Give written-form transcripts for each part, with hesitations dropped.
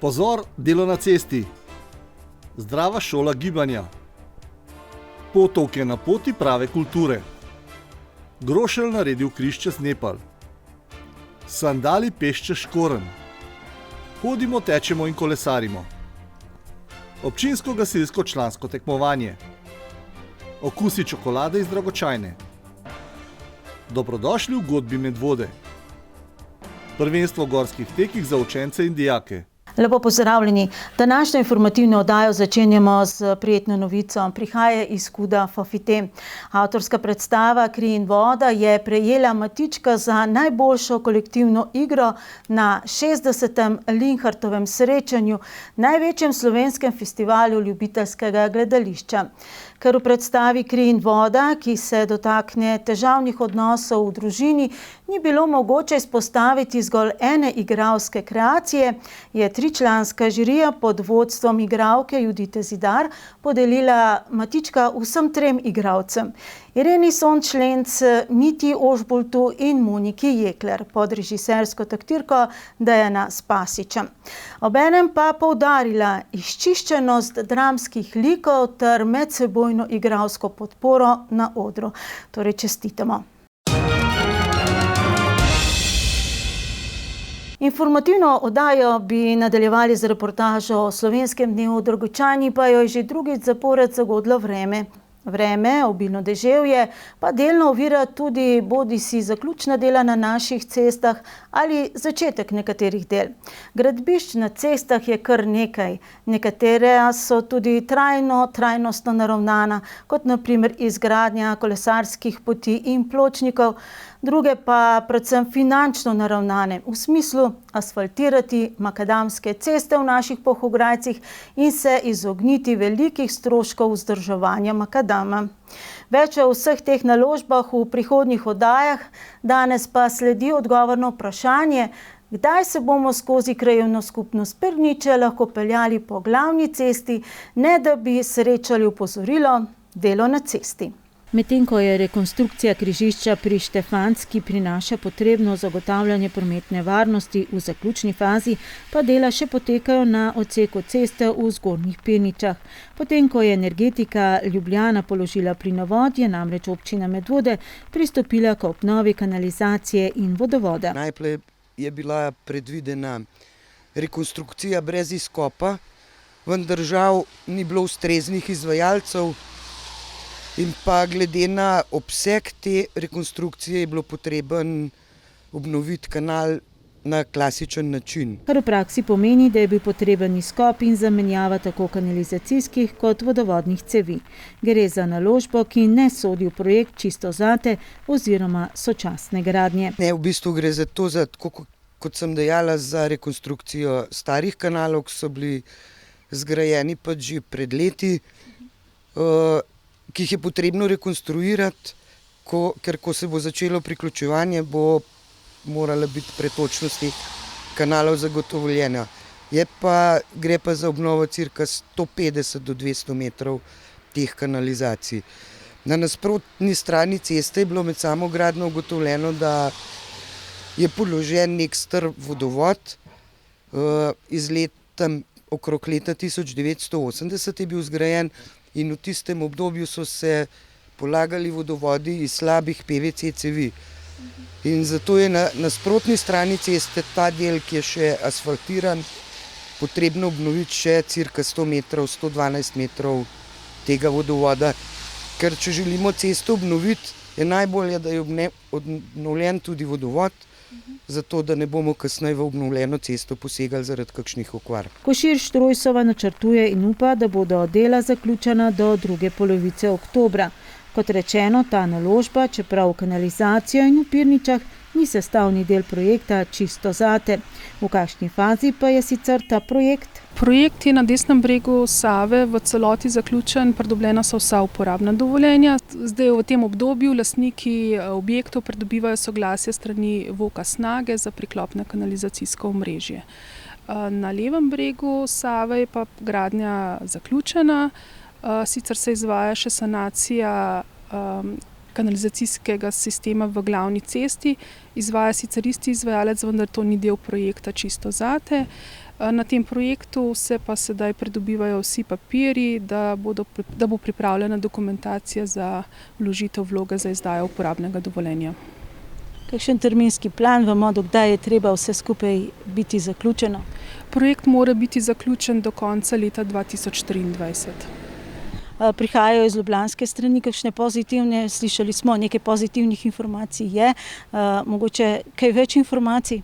Pozor, delo na cesti. Zdrava šola gibanja. Potovke na poti prave kulture. Grošelj naredil križ čez Nepal. Sandali pešče škorenj. Hodimo, tečemo in kolesarimo. Občinsko gasilsko člansko tekmovanje. Okusi čokolade iz Dragočajne. Dobrodošli v godbi Medvode. Prvenstvo v gorskih tekih za učence in dijake. Lepo pozdravljeni. Današnjo informativno oddajo začenjamo z prijetno novico. Prihaja iz Huda Fafite. Avtorska predstava Kri in voda je prejela Matička za najboljšo kolektivno igro na 60. Linhartovem srečanju, največjem slovenskem festivalu ljubiteljskega gledališča. Ker v predstavi Kri in voda, ki se dotakne težavnih odnosov v družini, ni bilo mogoče izpostaviti zgolj ene igralske kreacije, je tričlanska žirija pod vodstvom igralke Judite Zidar podelila Matička vsem trem igralcem. Ireni Sončlenc, Mitji Ožboltu in Moniki Jekler pod režisersko taktirko Dejana Spasića. Obenem pa poudarila izčiščenost dramskih likov ter medsebojno igralsko podporo na odru. Torej čestitamo. Informativno oddajo bi nadaljevali z reportažo o slovenskem dnevu v Dragočani, pa jo je že drugič zapored zagodlo vreme. Vreme, obilno deževje, pa delno ovira tudi bodisi zaključna dela na naših cestah ali začetek nekaterih del. Gradbišč na cestah je kar nekaj. Nekatere so tudi trajnostno naravnana, kot na primer izgradnja kolesarskih poti in pločnikov, druge pa predvsem finančno naravnane, v smislu asfaltirati makadamske ceste v naših Polhograjcih in se izogniti velikih stroškov vzdrževanja makadama. Več o vseh teh naložbah v prihodnjih oddajah, danes pa sledi odgovor na vprašanje, kdaj se bomo skozi krajevno skupnost Prniče lahko peljali po glavni cesti, ne da bi srečali opozorilo delo na cesti. Medtem ko je rekonstrukcija križišča pri Štefanski prinaša potrebno zagotavljanje prometne varnosti v zaključni fazi, pa dela še potekajo na odseku ceste v Zgornjih Pirničah. Potem, ko je Energetika Ljubljana položila plinovod, je namreč občina Medvode pristopila k obnovi kanalizacije in vodovoda. Najprej je bila predvidena rekonstrukcija brez izkopa, vendar žal ni bilo ustreznih izvajalcev. In pa glede na obseg te rekonstrukcije je bilo potreben obnoviti kanal na klasičen način. Kar v praksi pomeni, da je bil potreben izkop in zamenjava tako kanalizacijskih kot vodovodnih cevi. Gre za naložbo, ki ne sodi v projekt Čisto zate oziroma sočasne gradnje. Ne, v bistvu gre za to, kot sem dejala, za rekonstrukcijo starih kanalov, ki so bili zgrajeni pač že pred leti, ki jih je potrebno rekonstruirati, ker ko se bo začelo priključevanje, bo morala biti pretočnost teh kanalov zagotovljena. Gre pa za obnovo cirka 150 do 200 metrov teh kanalizacij. Na nasprotni strani ceste je bilo med samo gradnjo ugotovljeno, da je položen nek star vodovod, okrog leta 1980 je bil zgrajen, in v tistem obdobju so se polagali vodovodi iz slabih PVC cevi. In zato je na nasprotni strani ceste ta del, ki je še asfaltiran, potrebno obnoviti še cirka 100 metrov, 112 metrov tega vodovoda. Ker če želimo cesto obnoviti, je najbolje, da je obnovljen tudi vodovod, zato da ne bomo kasneje v obnovljeno cesto posegali zaradi kakšnih okvar. Košir Štrojsova načrtuje in upa, da bodo dela zaključena do druge polovice oktobra. Kot rečeno, ta naložba, čeprav v kanalizacijo in v Pirničah, ni sestavni del projekta Čisto zate. V kakšni fazi pa je sicer ta projekt? Projekt je na desnem bregu Save v celoti zaključen, pridobljena so vsa uporabna dovoljenja. Zdaj v tem obdobju lastniki objektov pridobivajo soglasje strani VOKA Snage za priklop na kanalizacijsko omrežje. Na levem bregu Save je pa gradnja zaključena, sicer se izvaja še sanacija kanalizacijskega sistema v glavni cesti. Izvaja sicer isti izvajalec, vendar to ni del projekta Čisto zate. Na tem projektu se pa sedaj pridobivajo vsi papirji, da bo pripravljena dokumentacija za vložitev vloge za izdajo uporabnega dovoljenja. Kakšen terminski plan, vemo, do kdaj je treba vse skupaj biti zaključeno? Projekt mora biti zaključen do konca leta 2023. Prihajajo iz ljubljanske strani kakšne pozitivne, slišali smo, nekaj pozitivnih informacij je, mogoče kaj več informacij?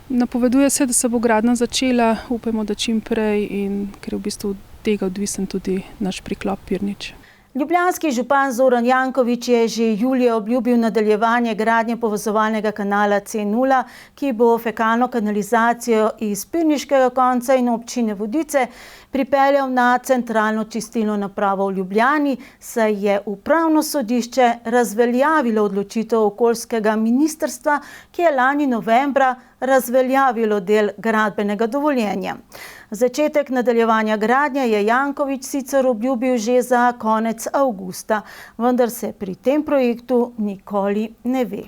Napoveduje se, da se bo gradnja začela, upajmo, da čim prej, in ker je v bistvu od tega odvisen tudi naš priklop Pirnič. Ljubljanski župan Zoran Janković je že julija obljubil nadaljevanje gradnje povezovalnega kanala C0, ki bo fekalno kanalizacijo iz pirniškega konca in občine Vodice pripeljal na centralno čistilno napravo v Ljubljani, saj je upravno sodišče razveljavilo odločitev okoljskega ministrstva, ki je lani novembra razveljavilo del gradbenega dovoljenja. Začetek nadaljevanja gradnje je Janković sicer obljubil že za konec avgusta, vendar se pri tem projektu nikoli ne ve.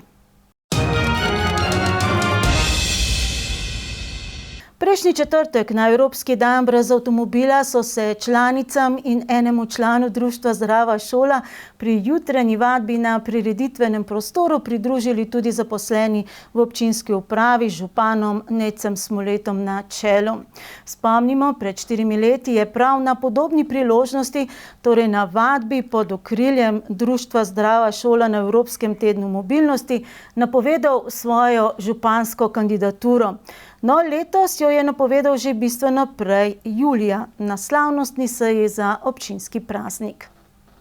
Prejšnji četrtek na Evropski dan brez avtomobila so se članicam in enemu članu društva Zdrava šola pri jutranji vadbi na prireditvenem prostoru pridružili tudi zaposleni v občinski upravi z županom Necem Smoletom na čelu. Spomnimo, pred 4 leti je prav na podobni priložnosti, torej na vadbi pod okriljem društva Zdrava šola na Evropskem tednu mobilnosti, napovedal svojo župansko kandidaturo. No, letos jo je napovedal že bistveno prej, julija, na slavnostni seji za občinski praznik.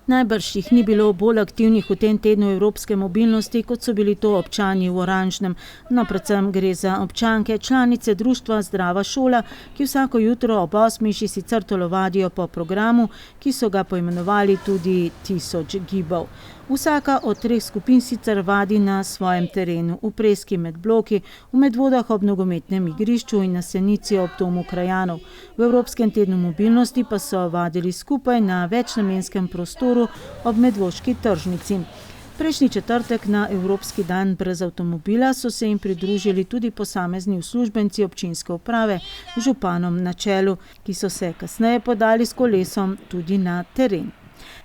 Najbrž jih ni bilo bolj aktivnih v tem tednu evropske mobilnosti, kot so bili to občani v oranžnem. No, predvsem gre za občanke, članice društva Zdrava šola, ki vsako jutro ob 8. sicer telovadijo po programu, ki so ga poimenovali tudi 1000 gibov. Vsaka od 3 skupin sicer vadi na svojem terenu, v Preski med bloki, v Medvodah ob nogometnem igrišču in na Senici ob domu krajanov. V Evropskem tednu mobilnosti pa so vadili skupaj na večnamenskem prostoru ob Medvoški tržnici. Prejšnji četrtek na Evropski dan brez avtomobila so se jim pridružili tudi posamezni uslužbenci občinske uprave z županom na čelu, ki so se kasneje podali s kolesom tudi na teren.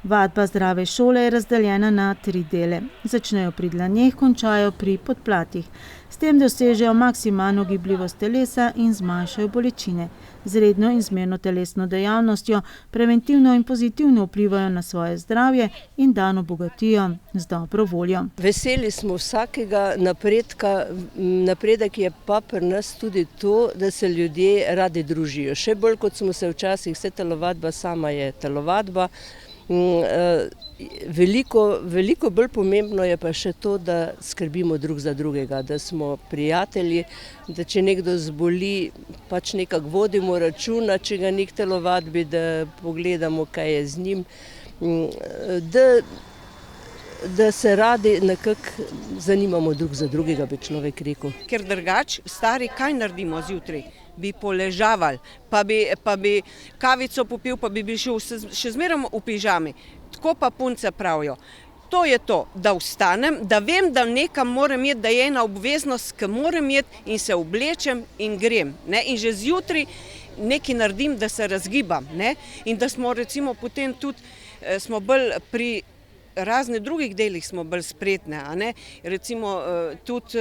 Vadba Zdrave šole je razdeljena na 3 dele. Začnejo pri dlaneh, končajo pri podplatih. S tem dosežejo maksimalno gibljivost telesa in zmanjšajo bolečine. Z redno in zmerno telesno dejavnostjo preventivno in pozitivno vplivajo na svoje zdravje in dan obogatijo z dobro voljo. Veseli smo vsakega napredka. Napredek je pa pri nas tudi to, da se ljudje radi družijo. Še bolj kot smo se včasih, vse telovadba sama je telovadba. Veliko bolj pomembno je pa še to, da skrbimo drug za drugega, da smo prijatelji, da če nekdo zboli, pač nekako vodimo računa, če ga ni k telovadbi, da pogledamo, kaj je z njim, da se radi nekako zanimamo drug za drugega, bi človek rekel. Ker drugač, stari, kaj naredimo zjutraj? Bi poležavali, pa bi kavico popil, pa bi šel še zmeraj v pižami. Tako pa punce pravijo. To je to, da vstanem, da vem, da nekam moram iti, da je ena obveznost, ki moram iti in se oblečem in grem. In že zjutraj nekaj naredim, da se razgibam. In da smo recimo potem tudi, smo bolj pri raznih drugih delih smo bolj spretne, recimo tudi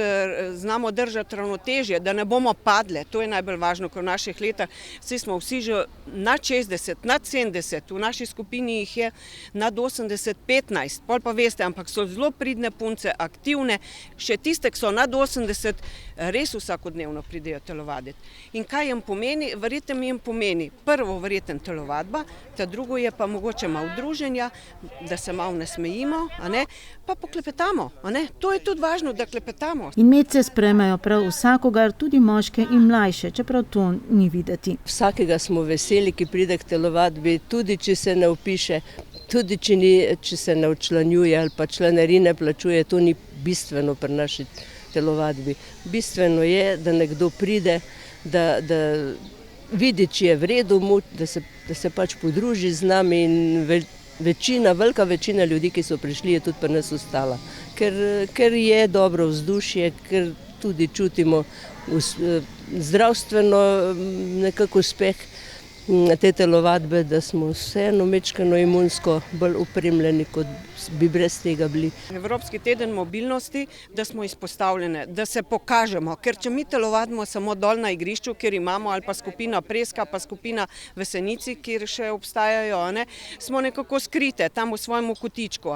znamo držati ravnotežje, da ne bomo padle, to je najbolj važno, ker v naših letah vsi smo vsi že nad 60, nad 70, v naši skupini jih je nad 80, 15, pol pa veste, ampak so zelo pridne punce, aktivne, še tiste, ki so nad 80, res vsakodnevno pridejo telovaditi. In kaj jim pomeni? Verjetno jim pomeni prvo verjetno telovadba, ta drugo je pa mogoče malo druženja, da se malo ne smejimo, pa poklepetamo. To je tudi važno, da klepetamo. In medse sprejmejo prav vsakogar, tudi moške in mlajše, čeprav to ni videti. Vsakega smo veseli, ki pride k telovadbi, tudi če se ne vpiše, tudi če se ne včlanjuje ali pa članarine plačuje, to ni bistveno pri naši telovadbi. Bistveno je, da nekdo pride, da vidi, če je v redu, da se pač podruži z nami in velika večina ljudi, ki so prišli, je tudi pri nas ostala. Ker je dobro vzdušje, ker tudi čutimo zdravstveno nekako uspeh te telovadbe, da smo vseeno mečkano imunsko bolj opremljeni, kot bi brez tega bili. Evropski teden mobilnosti, da smo izpostavljene, da se pokažemo, ker če mi telovadimo samo dol na igrišču, kjer imamo, ali pa skupina Preska, pa skupina v Senici, kjer še obstajajo, smo nekako skrite tam v svojem kotičku.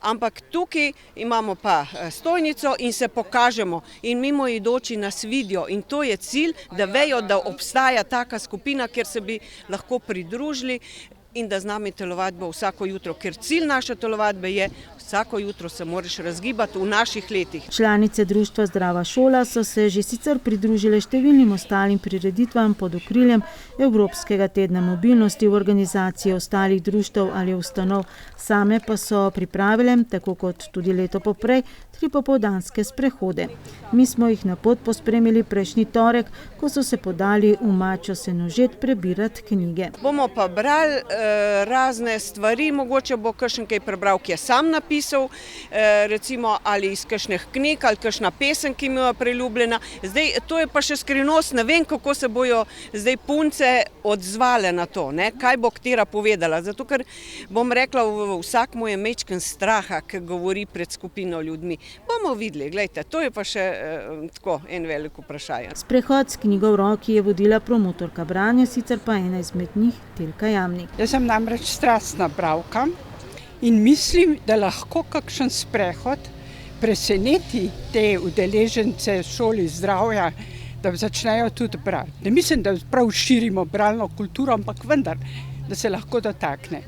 Ampak tukaj imamo pa stojnico in se pokažemo in mimoidoči nas vidijo in to je cilj, da vejo, da obstaja taka skupina, kjer se bi lahko pridružili in da z nami telovadbo vsako jutro, ker cilj naše telovadbe je, vsako jutro se moraš razgibati v naših letih. Članice društva Zdrava šola so se že sicer pridružile številnim ostalim prireditvam pod okriljem Evropskega tedna mobilnosti v organizaciji ostalih društev ali ustanov. Same pa so pripravile, tako kot tudi leto poprej, 3 popoldanske sprehode. Mi smo jih na pot pospremili prejšnji torek, ko so se podali v Mačjo Senožet prebirati knjige. Bomo pa brali razne stvari, mogoče bo kakšen kaj prebral, ki je sam napisal, recimo ali iz kakšnih knjig ali kakšna pesem, ki mi je priljubljena. Zdaj, to je pa še skrivnost, ne vem, kako se bojo zdaj punce odzvale na to, kaj bo katera povedala. Zato, ker bom rekla, vsak mu je mečken straha, ki govori pred skupino ljudmi. Bomo videli, gledajte, to je pa še tako en velik vprašaj. Sprehod s knjigo v roki je vodila promotorka branja, sicer pa ena izmed njih Tilka Jamnik. Jaz sem namreč strastna bralka in mislim, da lahko kakšen sprehod preseneti te udeležence šoli zdravja, da začnejo tudi brati. Ne mislim, da prav širimo bralno kulturo, ampak vendar, da se lahko dotakne.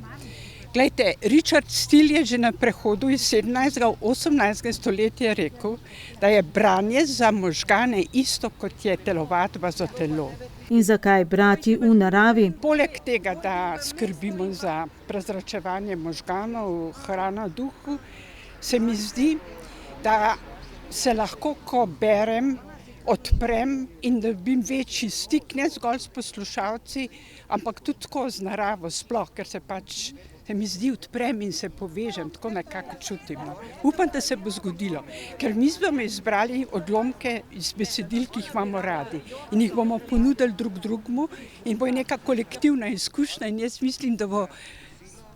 Glejte, Richard Steele je že na prehodu iz 17. v 18. stoletje rekel, da je branje za možgane isto, kot je telovadba za telo. In zakaj brati v naravi? Poleg tega, da skrbimo za prezračevanje možganov, hrana duhu, se mi zdi, da se lahko, ko berem, odprem in dobim večji stik, ne zgolj s poslušalci, ampak tudi tako z naravo sploh, ker se pač se mi zdi odprem in se povežem, tako nekako čutimo. Upam, da se bo zgodilo, ker mi bomo izbrali odlomke iz besedil, ki jih imamo radi in jih bomo ponudili drug drugemu in bo neka kolektivna izkušnja in jaz mislim, da bo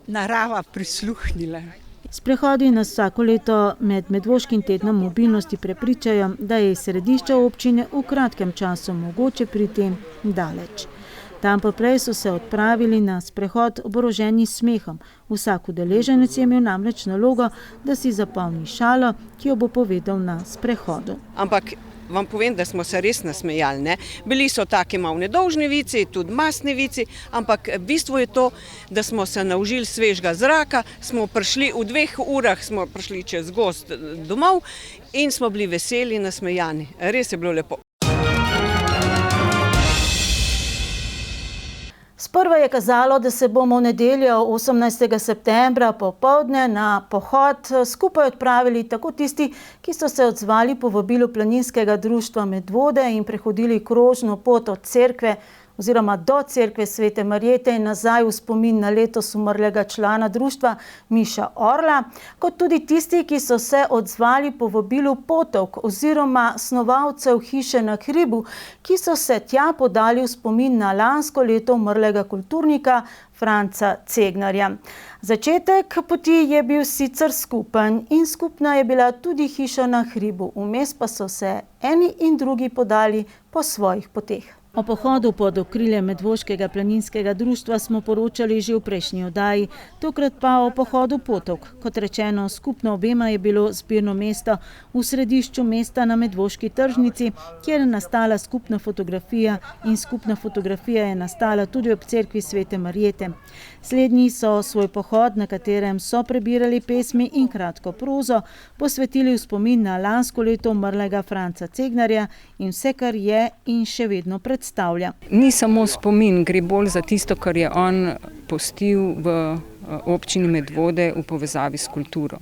narava prisluhnila. Sprehodi nas vsako leto med Medvoškim tednom mobilnosti prepričajo, da je iz središča občine v kratkem času mogoče priti daleč. Tam poprej so se odpravili na sprehod oboroženi s smehom. Vsak udeleženec je imel namreč nalogo, da si zapomni šalo, ki jo bo povedal na sprehodu. Ampak vam povem, da smo se res nasmejali. Bili so taki malo nedolžni vici, tudi masni vici, ampak v bistvu je to, da smo se naužili svežega zraka, smo prišli v 2 urah, smo prišli čez gozd domov in smo bili veseli in nasmejani. Res je bilo lepo. Sprva je kazalo, da se bomo v nedeljo 18. septembra popoldne na pohod skupaj odpravili tako tisti, ki so se odzvali povabilu planinskega društva Medvode in prehodili krožno pot od cerkve oziroma do cerkve Svete Marjete in nazaj v spomin na letos umrlega člana društva Miša Orla, kot tudi tisti, ki so se odzvali povabilu potovk oziroma snovalcev hiše na hribu, ki so se tja podali v spomin na lansko leto umrlega kulturnika Franca Cegnarja. Začetek poti je bil sicer skupen in skupna je bila tudi hiša na hribu, vmes pa so se eni in drugi podali po svojih poteh. O pohodu pod okriljem Medvoškega planinskega društva smo poročali že v prejšnji oddaji, tokrat pa o pohodu potovk. Kot rečeno, skupno obema je bilo zbirno mesto v središču mesta na Medvoški tržnici, kjer je nastala skupna fotografija in skupna fotografija je nastala tudi ob cerkvi Svete Marjete. Slednji so svoj pohod, na katerem so prebirali pesmi in kratko prozo, posvetili v spomin na lansko leto umrlega Franca Cegnarja in vse, kar je in še vedno predstavlja. Ni samo spomin, gre bolj za tisto, kar je on pustil v občini Medvode v povezavi s kulturo.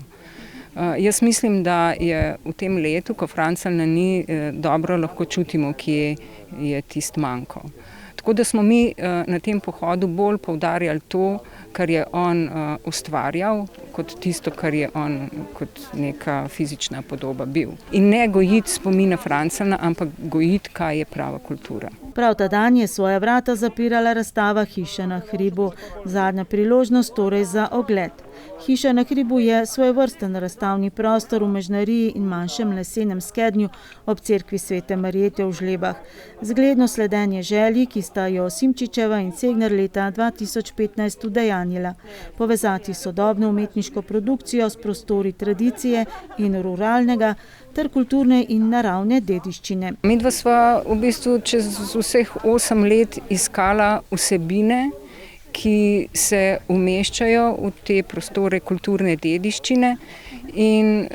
Jaz mislim, da je v tem letu, ko Franca ni, dobro lahko čutimo, kje je tisti manjko. Tako da smo mi na tem pohodu bolj poudarjali to, kar je on ustvarjal, kot tisto, kar je on kot neka fizična podoba bil. In ne gojiti spomina Francelna, ampak gojiti, kaj je prava kultura. Prav ta dan je svoja vrata zapirala razstava Hiša na hribu. Zadnja priložnost torej za ogled. Hiša na hribu je svojevrsten razstavni prostor v Mežnariji in manjšem lesenem skednju ob cerkvi Svete Marijete v Žlebah. Zgledno sledenje želji, ki sta jo Simčičeva in Cegnar leta 2015 udejanjila. Povezati sodobno umetniško produkcijo s prostori tradicije in ruralnega ter kulturne in naravne dediščine. Midva sva v bistvu čez vseh 8 let iskala vsebine, ki se umeščajo v te prostore kulturne dediščine in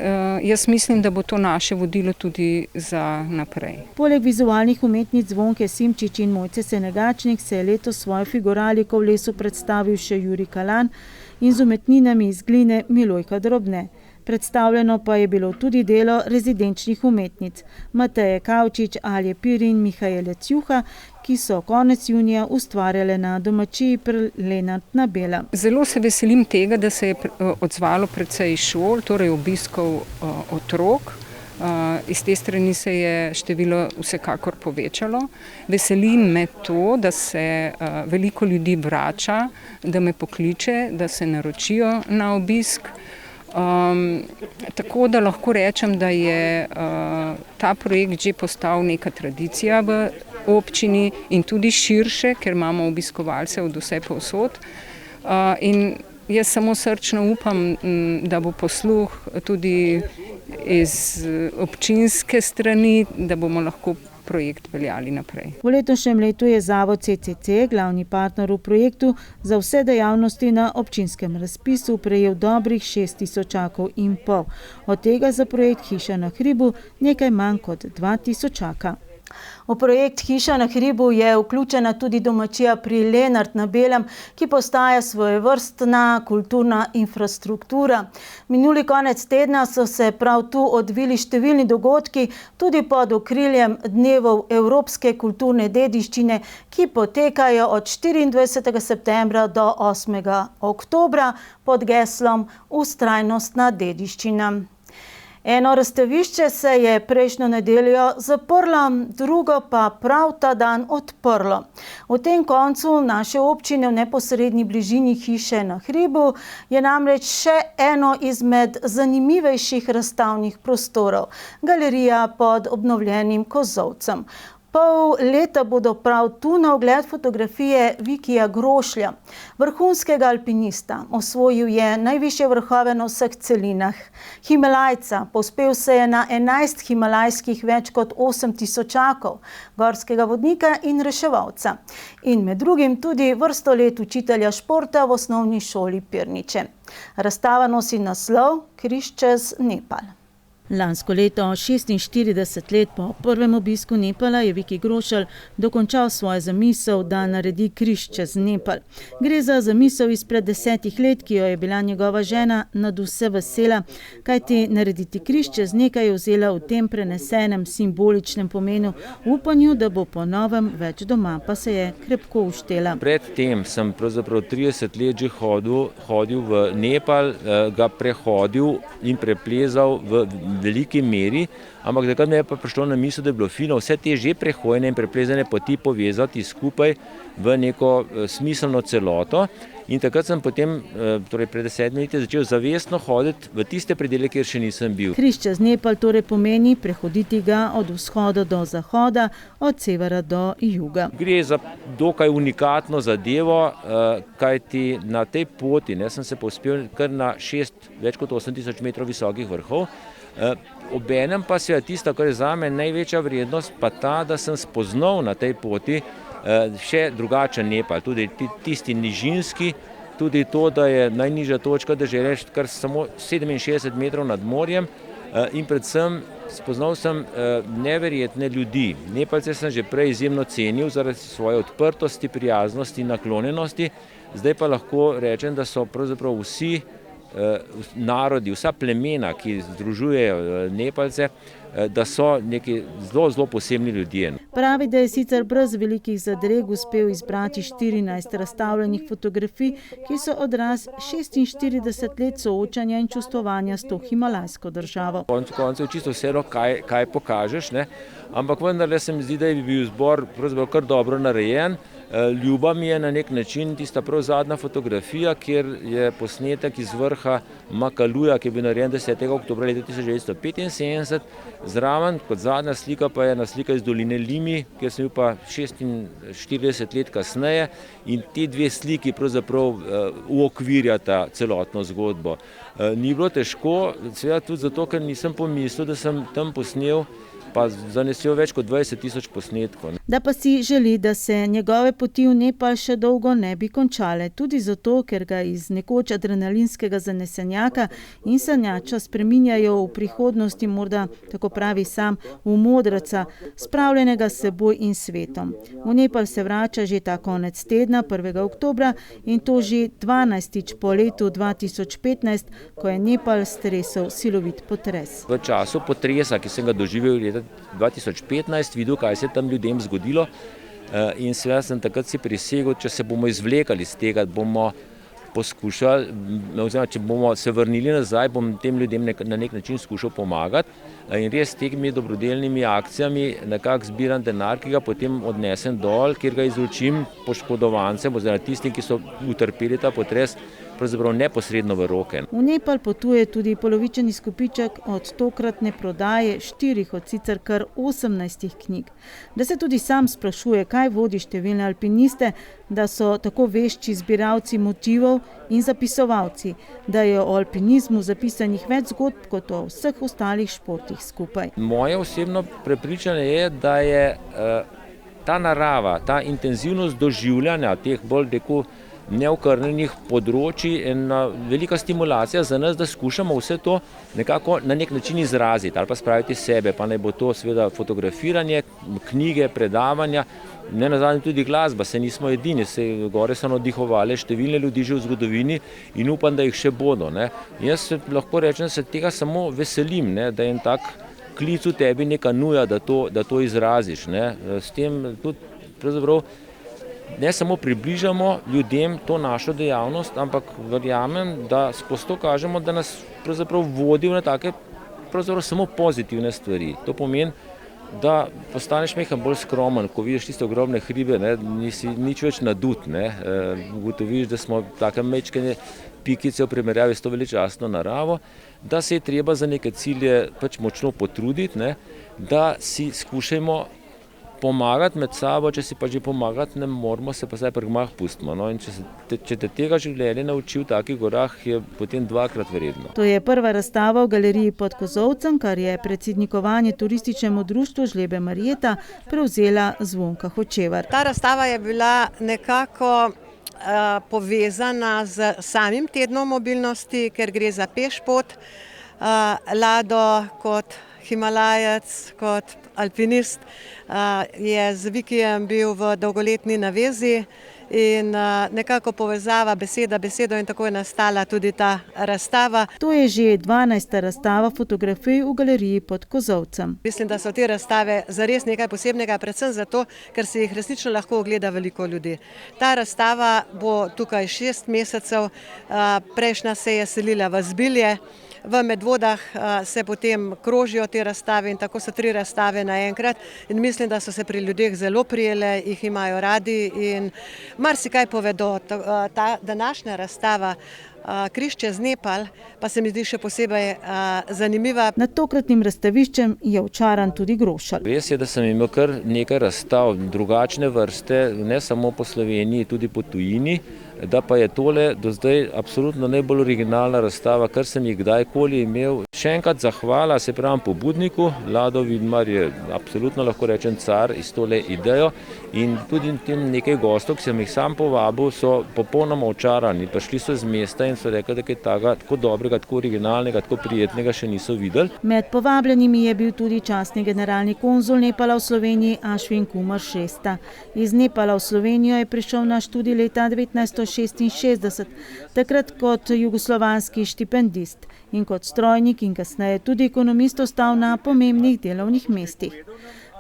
jaz mislim, da bo to naše vodilo tudi za naprej. Poleg vizualnih umetnic Zvonke Simčič in Mojce Senegačnik se je letos svojo figuraliko v lesu predstavil še Jurij Kalan in z umetninami iz gline Milojka Drobne. Predstavljeno pa je bilo tudi delo rezidenčnih umetnic Mateje Kavčič, Alje Piri in Mihaele Cjuha, ki so konec junija ustvarjale na domačiji pri Lenart na Bela. Zelo se veselim tega, da se je odzvalo precej šol, torej obiskov otrok. Iz te strani se je število vsekakor povečalo. Veselim me to, da se veliko ljudi vrača, da me pokliče, da se naročijo na obisk. Tako da lahko rečem, da je ta projekt že postal neka tradicija v občini in tudi širše, ker imamo obiskovalce od vse povsod. In jaz samo srčno upam, da bo posluh tudi iz občinske strani, da bomo lahko projekt peljali naprej. V letošnjem letu je Zavod CCC, glavni partner v projektu, za vse dejavnosti na občinskem razpisu prejel dobrih 6.000 €. Od tega za projekt Hiša na hribu nekaj manj kot 2.000. V projekt Hiša na hribu je vključena tudi domačija pri Lenart na Belem, ki postaja svojevrstna kulturna infrastruktura. Minuli konec tedna so se prav tu odvili številni dogodki, tudi pod okriljem Dnevov evropske kulturne dediščine, ki potekajo od 24. septembra do 8. oktobra pod geslom Vztrajnostna dediščina. Eno razstavišče se je prejšnjo nedeljo zaprlo, drugo pa prav ta dan odprlo. V tem koncu naše občine v neposrednji bližini Hiše na hribu je namreč še eno izmed zanimivejših razstavnih prostorov, galerija pod obnovljenim kozolcem. Pol leta bodo prav tu na ogled fotografije Vikija Grošlja, vrhunskega alpinista. Osvojil je najvišje vrhove na vseh celinah. Himalajca, povzpel se je na 11 himalajskih več kot 8.000, gorskega vodnika in reševalca. In med drugim tudi vrsto let učitelja športa v osnovni šoli Pirniče. Razstava nosi naslov Križ čez Nepal. Lansko leto, 46 let po prvem obisku Nepala, je Viki Grošelj dokončal svojo zamisel, da naredi križ čez Nepal. Gre za zamisel izpred 10 let, ki jo je bila njegova žena nadvse vesela, kajti narediti križ čez nekaj je vzela v tem prenesenem simboličnem pomenu, v upanju, da bo po novem več doma, pa se je krepko uštela. Predtem sem pravzaprav 30 let že hodil v Nepal, ga prehodil in preplezal v veliki meri, ampak takrat mi je pa prišlo na misel, da je bilo fino vse te že prehojene in preplezane poti povezati skupaj v neko smiselno celoto. In takrat sem potem, torej pred 10 leti, začel zavestno hoditi v tiste predele, kjer še nisem bil. Križ čez Nepal torej pomeni prehoditi ga od vzhoda do zahoda, od severa do juga. Gre za dokaj unikatno zadevo, kajti na tej poti sem se povzpel kar na 6 več kot 8.000 metrov visokih vrhov. Obenem pa se je tista, kar je zame največja vrednost, pa ta, da sem spoznal na tej poti še drugačen Nepal, tudi tisti nižinski, tudi to, da je najnižja točka dežele kar samo 67 metrov nad morjem in predvsem spoznal sem neverjetne ljudi. Nepalce sem že prej izjemno cenil zaradi svoje odprtosti, prijaznosti in naklonjenosti, zdaj pa lahko rečem, da so pravzaprav vsi narodi, vsa plemena, ki združujejo Nepalce, da so neki zelo, zelo posebni ljudje. Pravi, da je sicer brez velikih zadreg uspel izbrati 14 razstavljenih fotografij, ki so odraz 46 let soočanja in čustvovanja s to himalajsko državo. Konec koncev čisto vseeno, kaj pokažeš, ne? Ampak vendarle se mi zdi, da je bil zbor pravzaprav kar dobro narejen. Ljuba mi je na nek način tista prav zadnja fotografija, kjer je posnetek iz vrha Makaluja, ki je bil narejen 10. oktobra leta 1975. Zraven kot zadnja slika pa je ena slika iz doline Limi, kjer sem bil pa 46 let kasneje, in te dve sliki pravzaprav uokvirjata celotno zgodbo. Ni bilo težko, seveda tudi zato, ker nisem pomislil, da sem tam posnel pa zanesel več kot 20.000 posnetkov. Da pa si želi, da se njegove poti v Nepal še dolgo ne bi končale, tudi zato, ker ga iz nekoč adrenalinskega zanesenjaka in sanjača spreminjajo v prihodnosti, morda, tako pravi sam, v modraca, spravljenega s seboj in svetom. V Nepal se vrača že ta konec tedna, 1. oktobra, in to že 12. po letu 2015, ko je Nepal stresel silovit potres. V času potresa, ki sem ga doživel leta 2015, videl, kaj se je tam ljudem zgodilo, in seveda sem takrat si prisegel, če se bomo izvlekali iz tega, bomo poskušali, oziroma če bomo se vrnili nazaj, bom tem ljudem na nek način skušal pomagati, in res s temi dobrodelnimi akcijami nekako zbiram denar, ki ga potem odnesem dol, kjer ga izročim poškodovancem oziroma tistim, ki so utrpeli ta potres, pravzaprav neposredno v roke. V Nepal potuje tudi polovičen izkupiček od tokratne prodaje 4 od sicer kar 18 knjig. Da se tudi sam sprašuje, kaj vodi številne alpiniste, da so tako vešči zbiralci motivov in zapisovalci, da je o alpinizmu zapisanih več zgodb kot o vseh ostalih športih skupaj. Moje osebno prepričanje je, da je ta narava, ta intenzivnost doživljanja teh bolj neokrnjenih področji ena velika stimulacija za nas, da skušamo vse to nekako na nek način izraziti ali pa spraviti sebe, pa naj bo to seveda fotografiranje, knjige, predavanja, ne nazadnje tudi glasba, se nismo edini, se gore so navdihovale številne ljudi že v zgodovini in upam, da jih še bodo. Ne. Jaz lahko rečem, da se tega samo veselim, ne, da je en tak klic v tebi neka nuja, da to izraziš. Ne. S tem tudi pravzaprav ne samo približamo ljudem to našo dejavnost, ampak verjamem, da skozi to kažemo, da nas pravzaprav vodi na take pravzaprav samo pozitivne stvari. To pomeni, da postaneš mehko bolj skromen, ko vidiš tiste ogromne hribe, ne, nisi nič več nadut, ne, ugotoviš, da smo take mečkene pikice v primerjavi s to veličastno naravo, da se je treba za neke cilje pač močno potruditi, ne, da si skušajmo pomagati med sabo, če si pa že pomagati ne moramo, se pa zdaj prgmah pustimo. No? In če te tega življenja nauči v takih gorah, je potem dvakrat vredno. To je prva razstava v galeriji pod Kozolcem, kar je predsednikovanje turističnemu društvu Žlebe Marjeta prevzela Zvonka Hočevar. Ta razstava je bila nekako povezana z samim tednom mobilnosti, ker gre za pešpot. Lado kot Himalajec, kot alpinist je z Vikijem bil v dolgoletni navezi in nekako povezava besedo in tako je nastala tudi ta razstava. To je že 12. razstava fotografij v galeriji pod Kozolcem. Mislim, da so te razstave zares nekaj posebnega, predvsem zato, ker se jih resnično lahko ogleda veliko ljudi. Ta razstava bo tukaj 6 mesecev, prejšnja se je selila v Zbilje. V Medvodah se potem krožijo te razstave in tako so 3 razstave naenkrat in mislim, da so se pri ljudeh zelo prijele, jih imajo radi in marsikaj povedo. Ta današnja razstava Križ čez Nepal pa se mi zdi še posebej zanimiva. Nad tokratnim razstaviščem je očaran tudi Grošelj. Res je, da sem imel kar nekaj razstav, drugačne vrste, ne samo po Sloveniji, tudi po tujini, da pa je tole do zdaj absolutno najbolj originalna razstava, kar sem jih kdajkoli imel. Še enkrat zahvala, se pravim, pobudniku, Lado Vidmar je absolutno, lahko rečem, car iz tole idejo in tudi tem nekaj gostov, ki sem jih sam povabil, so popolnoma očarani, prišli so z mesta in so rekli, da je tako dobrega, tako originalnega, tako prijetnega še niso videli. Med povabljenimi je bil tudi častni generalni konzul Nepala v Sloveniji Ashwin Kumar Shrestha. Iz Nepala v Slovenijo je prišel na študij leta 1986 1966, takrat kot jugoslovanski štipendist in kot strojnik in kasneje tudi ekonomist ostal na pomembnih delovnih mestih.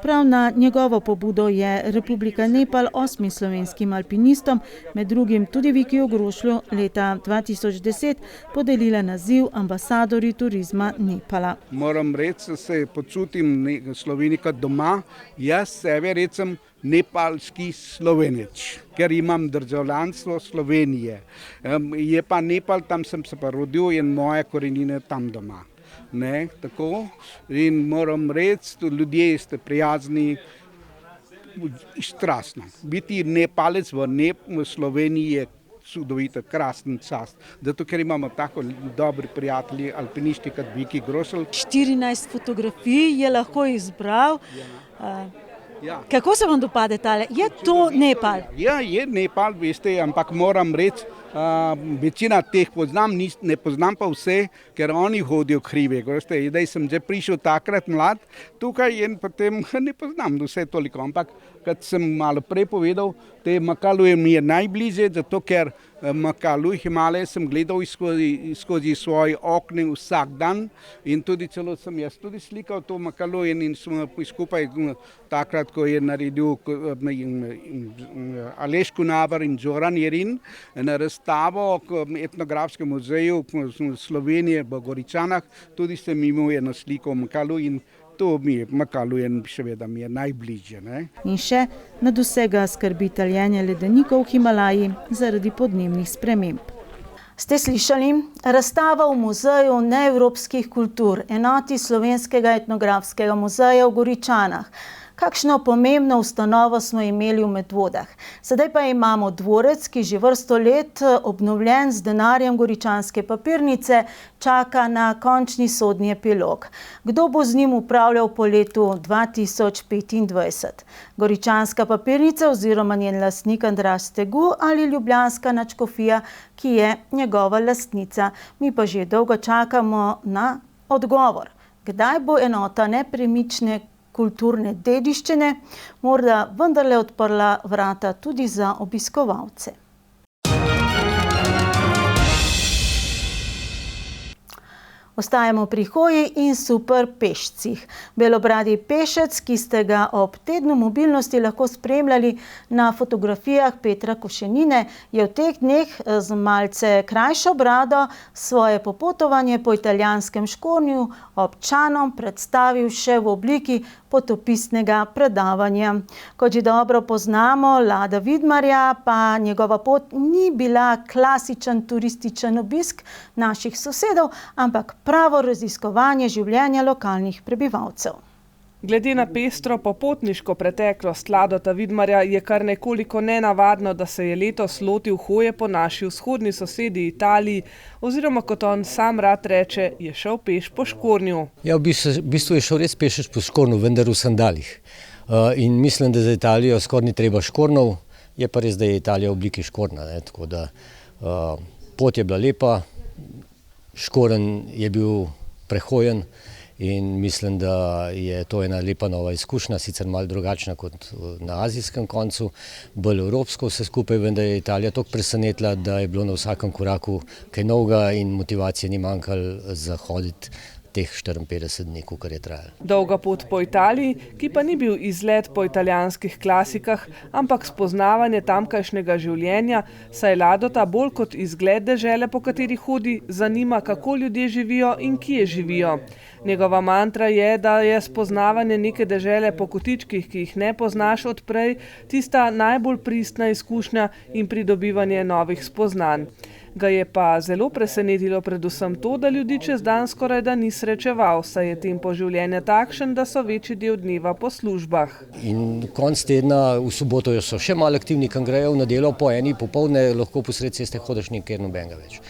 Prav na njegovo pobudo je Republika Nepal 8 slovenskim alpinistom, med drugim tudi Vikiju Grošlju, leta 2010 podelila naziv ambasadorji turizma Nepala. Moram reči, da se počutim Slovenika doma. Jaz sebe recem nepalski Slovenec, ker imam državljanstvo Slovenije. Je pa Nepal, tam sem se pa rodil in moje korenine tam doma. Ne, tako. In moram reči, ljudje ste prijazni, strastno. Biti Nepalec v Sloveniji je čudovita, krasen čast. Zato, ker imamo tako dobri prijatelji, alpinisti kot Viki Grošelj. 14 fotografij je lahko izbral. Ja. Kako se vam dopade tale? Je to Nepal? Ja, je Nepal, veste, ampak moram reči, večina teh poznam, ne poznam pa vse, ker oni hodijo krive. Zdaj sem že prišel takrat mlad tukaj in potem ne poznam vse toliko, ampak kot sem malo prej povedal, te Makalu mi je najbližje, zato ker Makalu Himalaje sem gledal skozi svoje okne vsak dan in tudi celo sem jaz tudi slikal to Makalu in smo skupaj takrat, ko je naredil Aleš Kunaver in Zoran Jerin na razstavo v etnografskem muzeju Slovenije v Goričanah, tudi sem imel eno sliko Makalu in to mi je Makalu in seveda mi je najbližje. Ne? In še nad vsega skrbi taljenje ledenikov v Himalaji zaradi podnebnih sprememb. Ste slišali? Razstava v Muzeju neevropskih kultur, enoti Slovenskega etnografskega muzeja v Goričanah. Kakšno pomembno ustanovo smo imeli v Medvodah. Sedaj pa imamo dvorec, ki že vrsto let obnovljen z denarjem Goričanske papirnice, čaka na končni sodni epilog. Kdo bo z njim upravljal po letu 2025? Goričanska papirnica oziroma njen lastnik Andraž Stegu ali ljubljanska nadškofija, ki je njegova lastnica? Mi pa že dolgo čakamo na odgovor. Kdaj bo enota nepremične kulturne dediščine morda vendarle odprla vrata tudi za obiskovalce. Ostajamo pri hoji in super pešcih. Belobradi pešec, ki ste ga ob tednu mobilnosti lahko spremljali na fotografijah Petra Košenine, je v teh dneh z malce krajšo brado svoje popotovanje po italijanskem Škornju občanom predstavil še v obliki potopisnega predavanja. Kot že dobro poznamo Lada Vidmarja, pa njegova pot ni bila klasičen turističen obisk naših sosedov, ampak pravo raziskovanje življenja lokalnih prebivalcev. Glede na pestro popotniško preteklost Ladota Vidmarja je kar nekoliko nenavadno, da se je letos lotil hoje po naši vzhodni sosedi Italiji, oziroma kot on sam rad reče, je šel peš po Škornju. Ja, v bistvu je šel res peš po Škornju, vendar v sandalih. In mislim, da za Italijo skoraj ni treba škornov, je pa res, da je Italija v obliki škorna. Tako da pot je bila lepa, Škorn je bil prehojen in mislim, da je to ena lepa nova izkušnja, sicer malo drugačna kot na azijskem koncu, bolj evropsko vse skupaj, vendar je Italija toliko presenetila, da je bilo na vsakem koraku kaj novega in motivacije ni manjkalo za hoditi teh 54 dni, kolikor je trajalo. Dolga pot po Italiji, ki pa ni bil izlet po italijanskih klasikah, ampak spoznavanje tamkajšnjega življenja, saj Ladota bolj kot izgled dežele, po kateri hodi, zanima, kako ljudje živijo in kje živijo. Njegova mantra je, da je spoznavanje neke dežele po kotičkih, ki jih ne poznaš odprej, tista najbolj pristna izkušnja in pridobivanje novih spoznanj. Ga je pa zelo presenetilo predvsem to, da ljudi čez dan skoraj da ni srečeval, saj je tempo življenja takšen, da so večji del dneva po službah. In konc tedna v soboto so še malo aktivni, kam grejo v nedeljo po eni popoldne, lahko posred ceste hodiš nikjer nobenega več.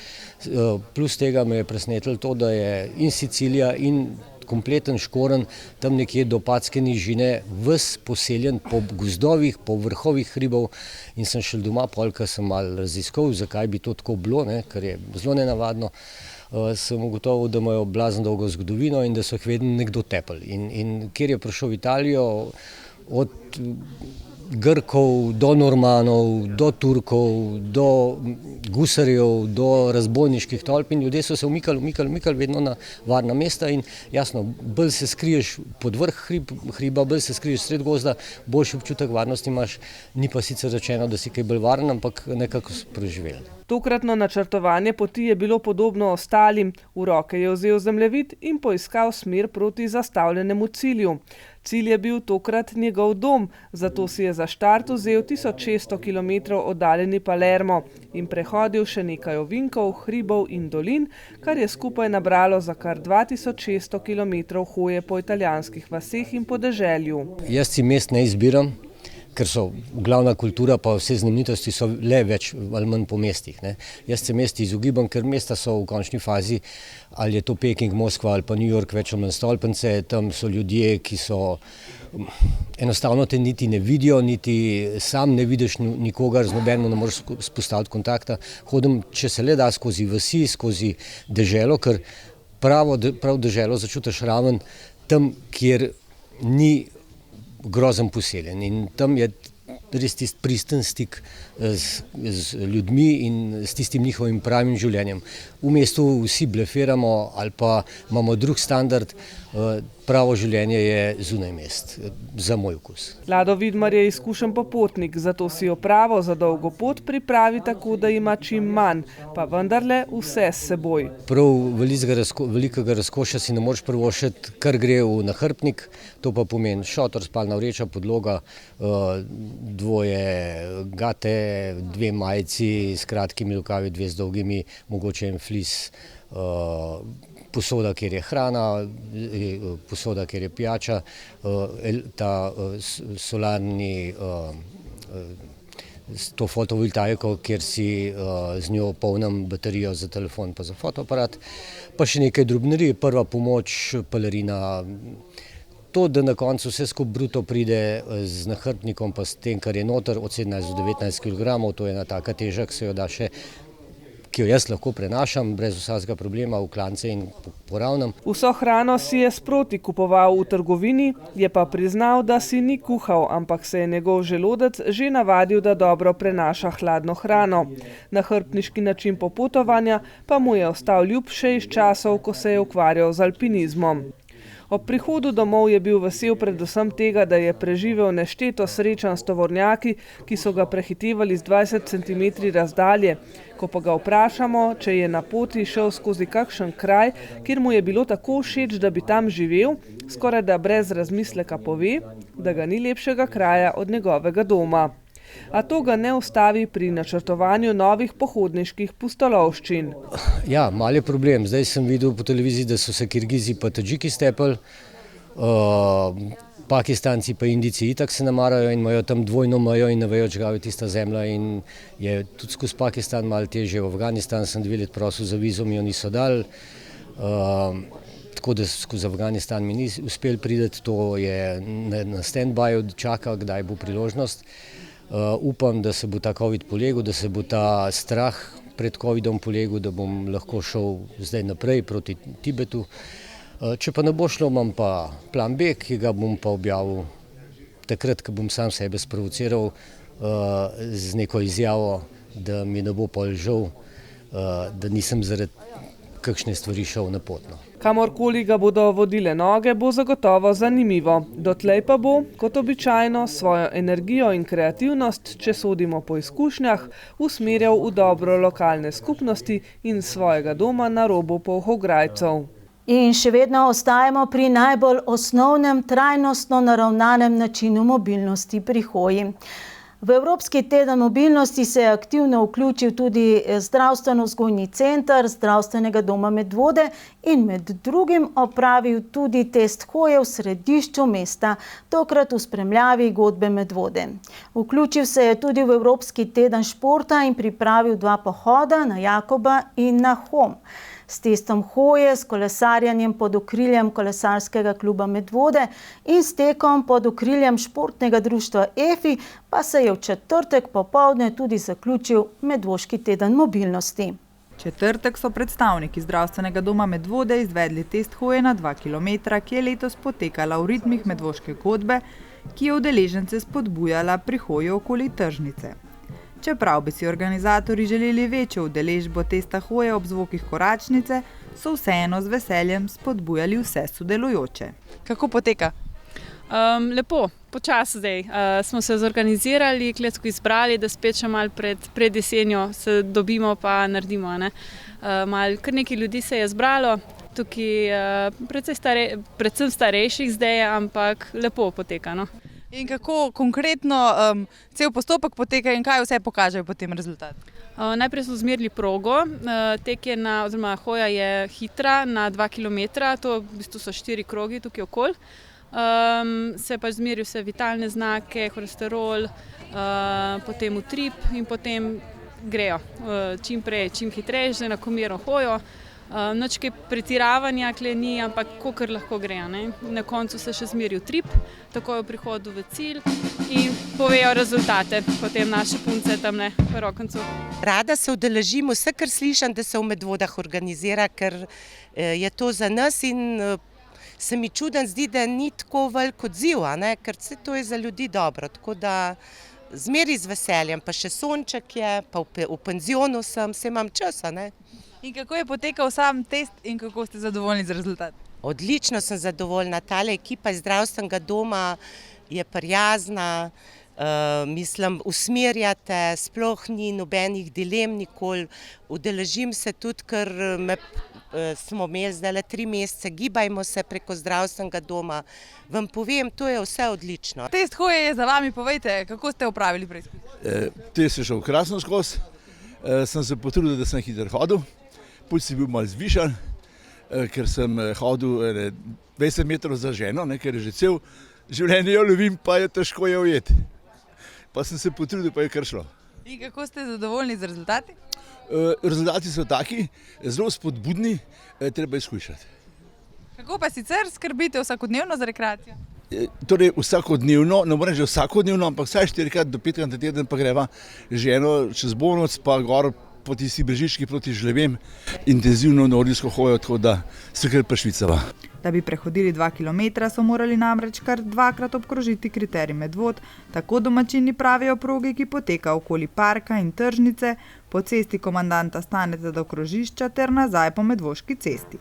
Plus tega me je presenetilo to, da je in Sicilija in kompleten Škorn, tam nekje do Padske nižine, ves poseljen po gozdovih, po vrhovih hribov in sem šel doma, polka sem malo raziskal, zakaj bi to tako bilo, kar je zelo nenavadno. Sem ugotovil, da imajo blazno dolgo zgodovino in da so jih vedno nekdo tepel. In kjer je prišel v Italijo, od Grkov, do Normanov, do Turkov, do gusarjev, do razbojniških tolp in ljudje so se umikali vedno na varna mesta in jasno, bolj se skriješ pod vrh hriba, bolj se skriješ sred gozda, boljši občutek varnosti imaš, ni pa sicer rečeno, da si kaj bolj varen, ampak nekako preživel. Tokratno načrtovanje poti je bilo podobno ostalim. V roke je vzel zemljevid in poiskal smer proti zastavljenemu cilju. Cilj je bil tokrat njegov dom, zato si je za štart vzel 1600 km oddaljeni Palermo in prehodil še nekaj ovinkov, hribov in dolin, kar je skupaj nabralo za kar 2600 km hoje po italijanskih vaseh in podeželju. Jaz si mest ne izbiram, ker so glavna kultura pa vse znamenitosti so le več ali manj po mestih. Ne. Jaz se mesti izogibam, ker mesta so v končni fazi, ali je to Peking, Moskva ali pa New York, več ali manj stolpnice, tam so ljudje, ki so enostavno te niti ne vidijo, niti sam ne vidiš nikogar, z nobenim ne moreš spostaviti kontakta. Hodim, če se le da, skozi vasi, skozi deželo, ker prav deželo začutiš raven tam, kjer ni grozen poseljen in tam je res tisti pristen stik z ljudmi in s tistim njihovim pravim življenjem. V mestu vsi blefiramo ali pa imamo drug standard, pravo življenje je zunaj mest, za moj okus. Lado Vidmar je izkušen popotnik, zato si opravo za dolgo pot pripravi tako, da ima čim manj, pa vendarle vse s seboj. Prav velikega razkošja si ne moreš privoščiti, kar gre v nahrbtnik, to pa pomeni šotor, spalna vreča, podloga, dvoje gate, dve majici s kratkimi rokavi, dve z dolgimi, mogoče en flis, posoda, kjer je hrana, posoda, kjer je pijača, ta solarni, to fotovoltaiko, kjer si z njo polnim baterijo za telefon pa za fotoaparat, pa še nekaj drobnarij, prva pomoč, pelerina. To, da na koncu vse skupaj bruto pride z nahrbtnikom pa s tem, kar je noter, od 17 do 19 kg, to je ena taka teža, ki se jo da še, ki jo jaz lahko prenašam brez vsakega problema v klance in poravnam. Vso hrano si je sproti kupoval v trgovini, je pa priznal, da si ni kuhal, ampak se je njegov želodec že navadil, da dobro prenaša hladno hrano. Nahrbtniški način popotovanja pa mu je ostal ljub še iz časov, ko se je ukvarjal z alpinizmom. Ob prihodu domov je bil vesel predvsem tega, da je preživel nešteto srečanj s tovornjaki, ki so ga prehitevali z 20 cm razdalje. Ko pa ga vprašamo, če je na poti šel skozi kakšen kraj, kjer mu je bilo tako všeč, da bi tam živel, skoraj da brez razmisleka pove, da ga ni lepšega kraja od njegovega doma. A to ga ne ustavi pri načrtovanju novih pohodniških pustolovščin. Ja, mal je problem. Zdaj sem videl po televiziji, da so se Kirgizi pa Tadžiki stepali, Pakistanci pa Indijci itak se namarajo in imajo tam dvojno mejo in ne vejo, čegav je tista zemlja in je tudi skozi Pakistan malo težje. V Afganistan sem 2 let prosil za vizum, jo niso dali. Tako da skozi Afganistan mi ni uspel priti, to je na stand-byju, čaka, kdaj bo priložnost. Upam, da se bo ta COVID polegel, da se bo ta strah pred COVIDom polegel, da bom lahko šel zdaj naprej proti Tibetu. Če pa ne bo šlo, imam pa plan B, ki ga bom pa objavil takrat, ko bom sam sebe sprovociral z neko izjavo, da mi ne bo pol žal, da nisem zaradi kakšne stvari šel na potno. Kamorkoli ga bodo vodile noge, bo zagotovo zanimivo. Dotlej pa bo, kot običajno, svojo energijo in kreativnost, če sodimo po izkušnjah, usmerjal v dobro lokalne skupnosti in svojega doma na robu Polhograjcev. In še vedno ostajamo pri najbolj osnovnem trajnostno naravnanem načinu mobilnosti pri hoji. V Evropski teden mobilnosti se je aktivno vključil tudi zdravstveno-vzgojni center Zdravstvenega doma Medvode in med drugim opravil tudi test hoje v središču mesta, tokrat v spremljavi godbe Medvode. Vključil se je tudi v Evropski teden športa in pripravil 2 pohoda na Jakoba in na Hom. S testom hoje, s kolesarjanjem pod okriljem kolesarskega kluba Medvode in s tekom pod okriljem športnega društva EFI pa se je v četrtek popoldne tudi zaključil Medvoški teden mobilnosti. Četrtek so predstavniki zdravstvenega doma Medvode izvedli test hoje na 2 km, ki je letos potekala v ritmih medvoške godbe, ki je udeležence spodbujala pri hoji okoli tržnice. Čeprav bi si organizatorji želeli večjo udeležbo testa hoje ob zvokih koračnice, so vseeno z veseljem spodbujali vse sodelujoče. Kako poteka? Lepo, počasi zdaj. Smo se zorganizirali, kletko izbrali, da spet še malo pred jesenjo se dobimo pa naredimo. Kar nekaj ljudi se je zbralo, tukaj predvsem starejših zdaj, ampak lepo poteka. No. In kako konkretno cel postopek poteka in kaj vse pokažejo potem rezultat? Najprej smo zmerili progo, hoja je hitra na 2 km, to v bistvu so 4 krogi tukaj okoli. Se pač zmeri vse vitalne znake, holesterol, potem utrip in potem grejo čim prej, čim hitreje, že enakomerno hojo. Nič kaj pretiravanja kle ni, ampak kakor lahko grejo. Na koncu se še zmeri utrip, takoj v prihodu v cilj in povejo rezultate, potem naše punce tamle v rokoncu. Rada se udeležim vse, kar slišim, da se v Medvodah organizira, ker je to za nas in se mi čuden zdi, da ni tako velik odziv, ker vse to je za ljudi dobro, tako da zmeri z veseljem, pa še sonček je, pa v penzionu sem, se imam čas. In kako je potekal sam test in kako ste zadovoljni z rezultat? Odlično sem zadovoljna, tale ekipa iz zdravstvenega doma je prijazna, usmerjate, sploh ni nobenih dilem nikoli, udeležim se tudi, ker smo imeli zdaj 3 mesece, gibajmo se preko zdravstvenega doma. Vam povem, to je vse odlično. Test hoje je za vami, povejte, kako ste opravili preizkus? Test je šel krasno skozi, sem se potrudil, da sem hiter hodil, puls je bil malo zvišan, ker sem hodil 20 metrov za ženo, ker je že cel življenje jo lovim, pa je težko je ujeti. Pa sem se potrudil, pa je kar šlo. In kako ste zadovoljni z rezultati? Rezultati so taki, zelo spodbudni, treba izkušati. Kako pa sicer skrbite vsakodnevno za rekreacijo? Torej vsakodnevno, ne morem že vsakodnevno, ampak vsaj 4-krat do 5-krat na teden pa greva ženo čez Bonoc, pa gor po tisti Brežiški proti Žlebem, intenzivno nordijsko hojo, tako da se kar prešvicava. Da bi prehodili 2 km, so morali namreč kar 2-krat obkrožiti kriterij Medvod, tako domačini pravijo progi, ki poteka okoli parka in tržnice, po cesti komandanta Staneta do krožišča ter nazaj po Medvoški cesti.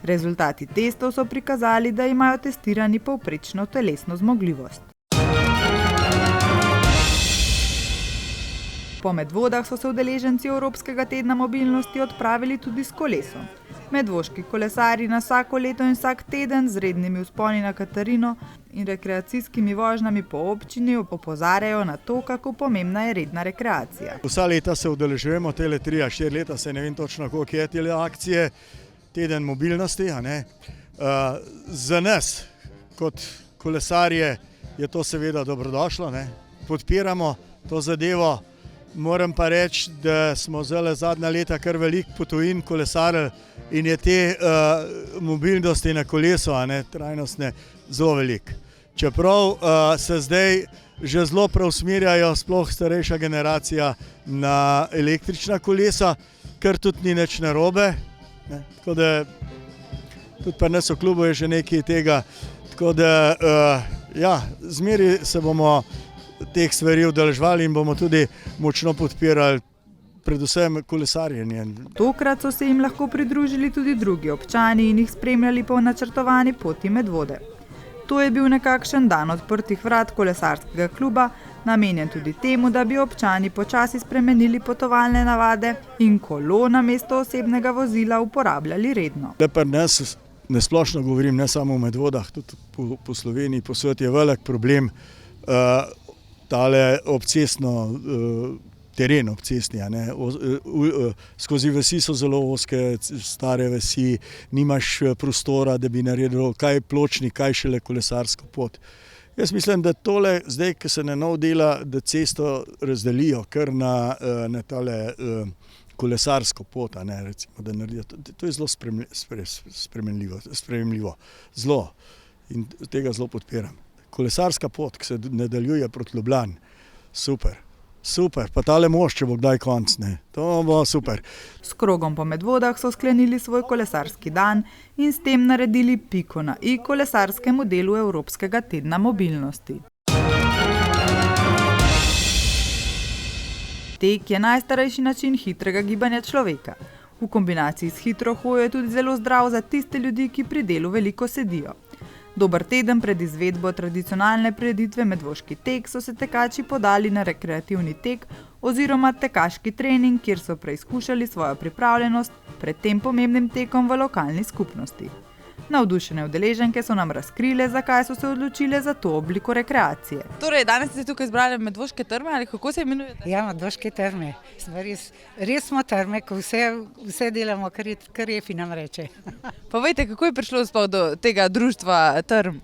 Rezultati testov so prikazali, da imajo testirani povprečno telesno zmogljivost. Po Medvodah so se udeleženci Evropskega tedna mobilnosti odpravili tudi s kolesom. Medvoški kolesarji na vsako leto in vsak teden z rednimi vzponi na Katarino in rekreacijskimi vožnjami po občini opozarjajo na to, kako pomembna je redna rekreacija. Vsa leta se udeležujemo, tele 3-4 leta, se ne vem točno, koliko je tele akcije, teden mobilnosti. Za nas, kot kolesarje, je to seveda dobrodošlo, podpiramo to zadevo. Moram pa reči, da smo zdaj zadnja leta kar veliko po tujini kolesarili in je te mobilnosti na kolesu, trajnostne, zelo veliko. Čeprav se zdaj že zelo preusmerjajo, sploh starejša generacija, na električna kolesa, kar tudi ni nič narobe. Tako da tudi pri nas v klubu je že nekaj tega. Tako da zmeri se bomo teh stvari udeleževali in bomo tudi močno podpirali predvsem kolesarjenje. Tokrat so se jim lahko pridružili tudi drugi občani in jih spremljali po načrtovani poti Medvode. To je bil nekakšen dan odprtih vrat kolesarskega kluba, namenjen tudi temu, da bi občani počasi spremenili potovalne navade in kolo namesto osebnega vozila uporabljali redno. Pri nas, nesplošno govorim, ne samo v Medvodah, tudi po Sloveniji, posod je velik problem tale teren obcestni. Skozi vasi so zelo ozke, stare vasi, nimaš prostora, da bi naredil kaj pločnik, kaj šele kolesarsko pot. Jaz mislim, da tole, zdaj, ko se na nov dela, da cesto razdelijo kar na tale kolesarsko pot, recimo, da naredijo. To je zelo sprejemljivo. Zelo. In tega zelo podpiram. Kolesarska pot, ki se nadaljuje proti Ljubljani, super. Super, pa tale most, če bo kdaj konc, ne. To bo super. S krogom po Medvodah so sklenili svoj kolesarski dan in s tem naredili piko na i kolesarskemu delu Evropskega tedna mobilnosti. Tek je najstarejši način hitrega gibanja človeka. V kombinaciji s hitro hojo je tudi zelo zdrav za tiste ljudi, ki pri delu veliko sedijo. Dober teden pred izvedbo tradicionalne prireditve Medvoški tek so se tekači podali na rekreativni tek oziroma tekaški trening, kjer so preizkušali svojo pripravljenost pred tem pomembnim tekom v lokalni skupnosti. Navdušene udeleženke so nam razkrile, zakaj so se odločile za to obliko rekreacije. Torej, danes ste tukaj izbrali Medvoške trme, ali kako se imenujete? Ja, Medvoške trme. Res smo trme, ko vse delamo, kar je nam reče. Povejte, kako je prišlo sploh do tega društva trm?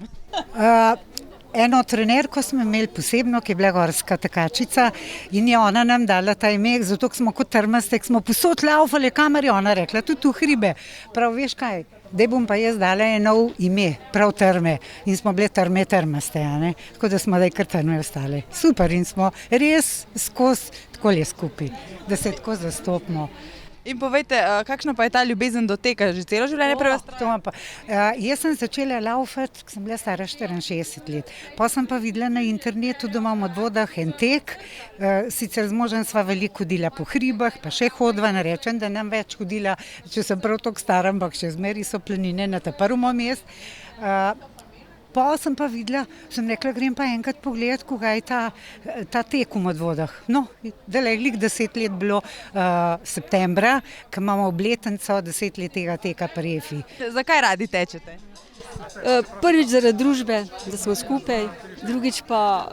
Eno trenerko smo imeli posebno, ki je bila gorska tekačica in je ona nam dala ta ime, zato smo kot trmastek, smo posod laufali, kamar je ona rekla, tudi v hribe. Prav, veš kaj, daj bom pa jaz dala eno ime, prav trme. In smo bile trmaste, ne? Tako da smo daj kar trme ostale. Super in smo res skozi takole skupaj, da se tako zastopimo. In povejte, kakšna pa je ta ljubezen do teka, že celo življenje pri vas? Jaz sem začela laufati, ko sem bila stara 64 let. Pa sem pa videla na internetu, da imamo v Medvodah en tek. Sicer z možem sva veliko hodila po hribah, pa še hodva, ne rečem, da nam več hodila, če sem prav toliko stara, ampak še zmeri so planine na ta prvo mest. Pa sem pa videla, sem rekla, grem pa enkrat pogledati, koga je ta tek v Medvodah. No, da je lik 10 let bilo septembra, ko imamo obletnico 10 let tega teka pri Efi. Zakaj radi tečete? Prvič zaradi družbe, da smo skupaj, drugič pa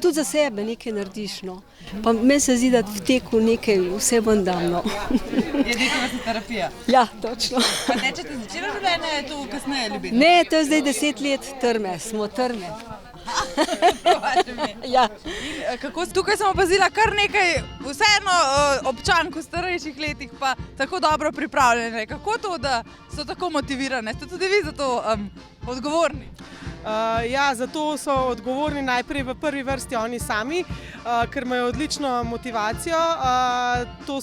tudi za sebe nekaj narediš. No. Pa meni se zdi, da v teku nekaj vse vam dam. No. Je tekovaca terapija? Ja, točno. Pa tečete za celo življenje, je to kasneje ljubezen? Ne, to je zdaj 10 let trme, smo trme. Ja. Kako tukaj sem opazila kar nekaj, vseeno občank v starejših letih pa tako dobro pripravljene. Kako to, da so tako motivirane? Ste tudi vi za to odgovorni? Ja, zato so odgovorni najprej v prvi vrsti oni sami, ker imajo odlično motivacijo. To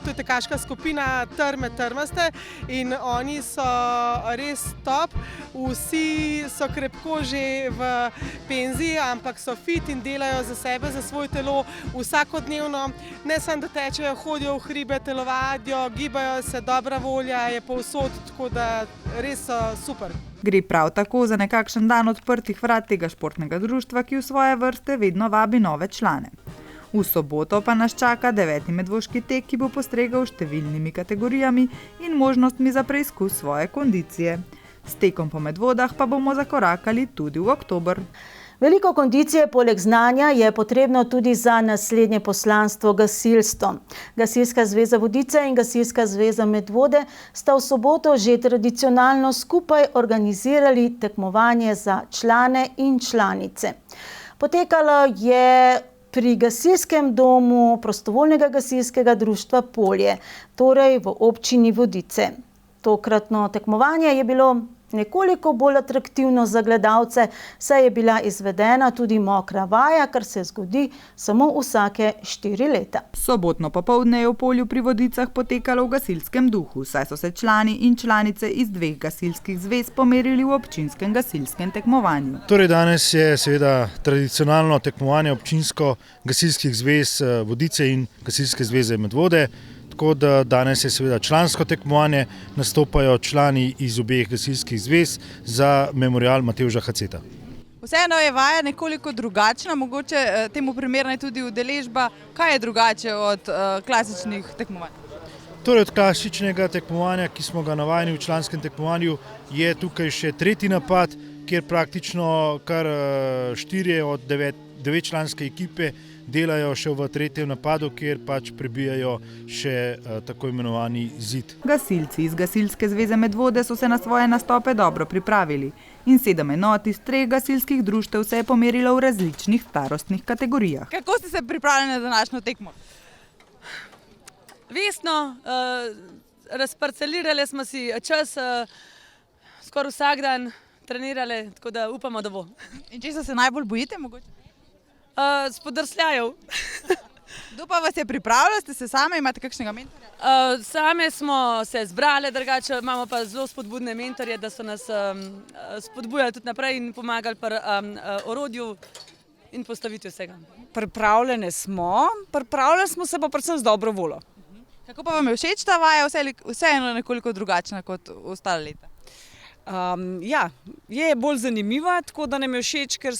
je tekaška skupina Trmaste in oni so res top. Vsi so krepko že v penziji, ampak so fit in delajo za sebe, za svoje telo vsakodnevno. Ne samo, da tečejo, hodijo v hribe, telovadijo, gibajo se, dobra volja je povsod, tako da res so super. Gre prav tako za nekakšen dan odprtih vrat tega športnega društva, ki v svoje vrste vedno vabi nove člane. V soboto pa nas čaka 9. Medvoški tek, ki bo postregal številnimi kategorijami in možnostmi za preizkus svoje kondicije. S tekom po Medvodah pa bomo zakorakali tudi v oktober. Veliko kondicije poleg znanja je potrebno tudi za naslednje poslanstvo gasilstvo. Gasilska zveza Vodice in Gasilska zveza Medvode sta v soboto že tradicionalno skupaj organizirali tekmovanje za člane in članice. Potekalo je pri gasilskem domu prostovoljnega gasilskega društva Polje, torej v občini Vodice. Tokratno tekmovanje je bilo nekoliko bolj atraktivno za gledalce, saj je bila izvedena tudi mokra vaja, kar se zgodi samo vsake 4 leta. Sobotno popoldne je v Polju pri Vodicah potekalo v gasilskem duhu, saj so se člani in članice iz 2 gasilskih zvez pomerili v občinskem gasilskem tekmovanju. Torej danes je seveda tradicionalno tekmovanje občinsko gasilskih zvez Vodice in Gasilske zveze Medvode. Tako da danes je seveda člansko tekmovanje, nastopajo člani iz obeh gasilskih zvez za memorial Matevža Haceta. Vseeno je vaja nekoliko drugačna, mogoče temu primerna je tudi udeležba. Kaj je drugače od klasičnih tekmovanj? Torej od klasičnega tekmovanja, ki smo ga navajeni v članskem tekmovanju, je tukaj še tretji napad, kjer praktično kar 4 od 9 članske ekipe delajo še v tretjem napadu, kjer pač prebijajo še tako imenovani zid. Gasilci iz Gasilske zveze Medvode so se na svoje nastope dobro pripravili in 7 enot iz 3 gasilskih društev se je pomerilo v različnih starostnih kategorijah. Kako ste se pripravili na današnjo tekmo? Vestno, razparcelirali smo si čas, skoraj vsak dan trenirali, tako da upamo, da bo. In česa se najbolj bojite mogoče? Spodrsljajev. Kdo pa vas je pripravljal, ste se same, imate kakšnega mentorja? Same smo se zbrale, drugače imamo pa zelo spodbudne mentorje, da so nas spodbujali tudi naprej in pomagali pri orodju in postavitvi vsega. Pripravljene smo se pa predvsem z dobro voljo. Kako pa vam je všeč ta vaja, vseeno nekoliko drugačna kot ostale leta? Ja, je bolj zanimiva, tako da nam je všeč, ker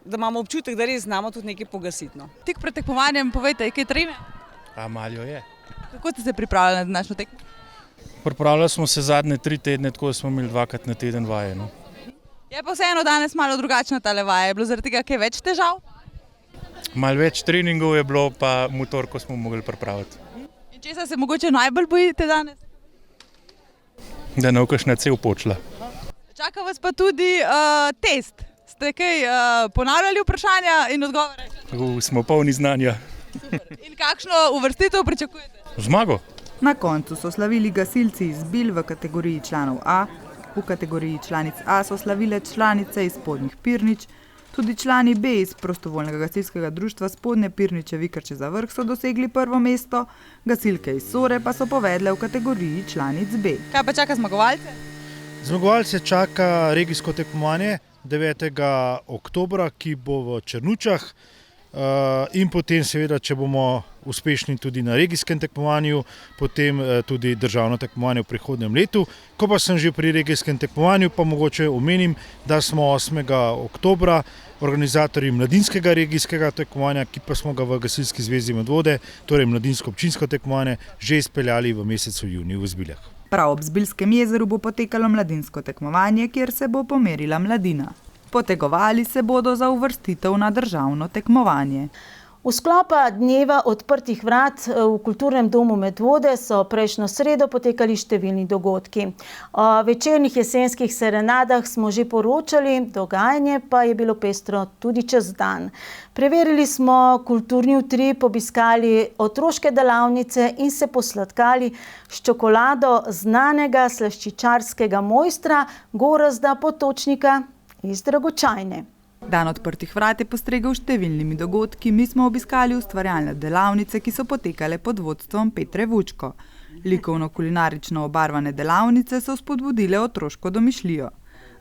da imamo občutek, da res znamo tudi nekaj pogasiti. No. Tik pred tekmovanjem povejte, kaj treme? Maljo je. Kako ste se pripravljali na današnjo tekmo? Pripravljali smo se zadnje 3 tedne, tako da smo imeli 2krat na teden vaje. No. Je pa vseeno danes malo drugačna tale vaja, je bilo zaradi tega kaj več težav? Malo več treningov je bilo, pa motorko smo mogli pripraviti. In česa se mogoče najbolj bojite danes? Da ne bo kakšna cev počela. Čaka vas pa tudi test. Ste kaj ponavljali vprašanja in odgovore? Smo polni znanja. In kakšno uvrstitev pričakujete? Zmago. Na koncu so slavili gasilci iz Bil v kategoriji članov A, v kategoriji članic A so slavile članice iz Spodnjih Pirnič, tudi člani B iz prostovoljnega gasilskega društva Spodnje Pirniče Vikrče za vrh so dosegli prvo mesto, gasilke iz Sore pa so povedle v kategoriji članic B. Kaj pa čaka zmagovalce? Zmagovalce čaka regijsko tekmovanje 9. oktobra, ki bo v Črnučah. In potem seveda, če bomo uspešni tudi na regijskem tekmovanju, potem tudi državno tekmovanje v prihodnjem letu. Ko pa sem že pri regijskem tekmovanju, pa mogoče omenim, da smo 8. oktobra organizatorji mladinskega regijskega tekmovanja, ki pa smo ga v Gasilski zvezi Medvode, torej mladinsko občinsko tekmovanje, že izpeljali v mesecu juniju v Zbiljah. Prav ob Zbiljskem jezeru bo potekalo mladinsko tekmovanje, kjer se bo pomerila mladina. Potegovali se bodo za uvrstitev na državno tekmovanje. V sklopu dneva odprtih vrat v Kulturnem domu Medvode so prejšnjo sredo potekali številni dogodki. O večernih jesenskih serenadah smo že poročali, dogajanje pa je bilo pestro tudi čez dan. Preverili smo kulturni utrip, obiskali otroške delavnice in se posladkali s čokolado znanega slaščičarskega mojstra Gorazda Potočnika iz Dragočajne. Dan odprtih vrat je postregel številnimi dogodki, mi smo obiskali ustvarjalne delavnice, ki so potekale pod vodstvom Petre Vučko. Likovno-kulinarično obarvane delavnice so spodbudile otroško domišljijo.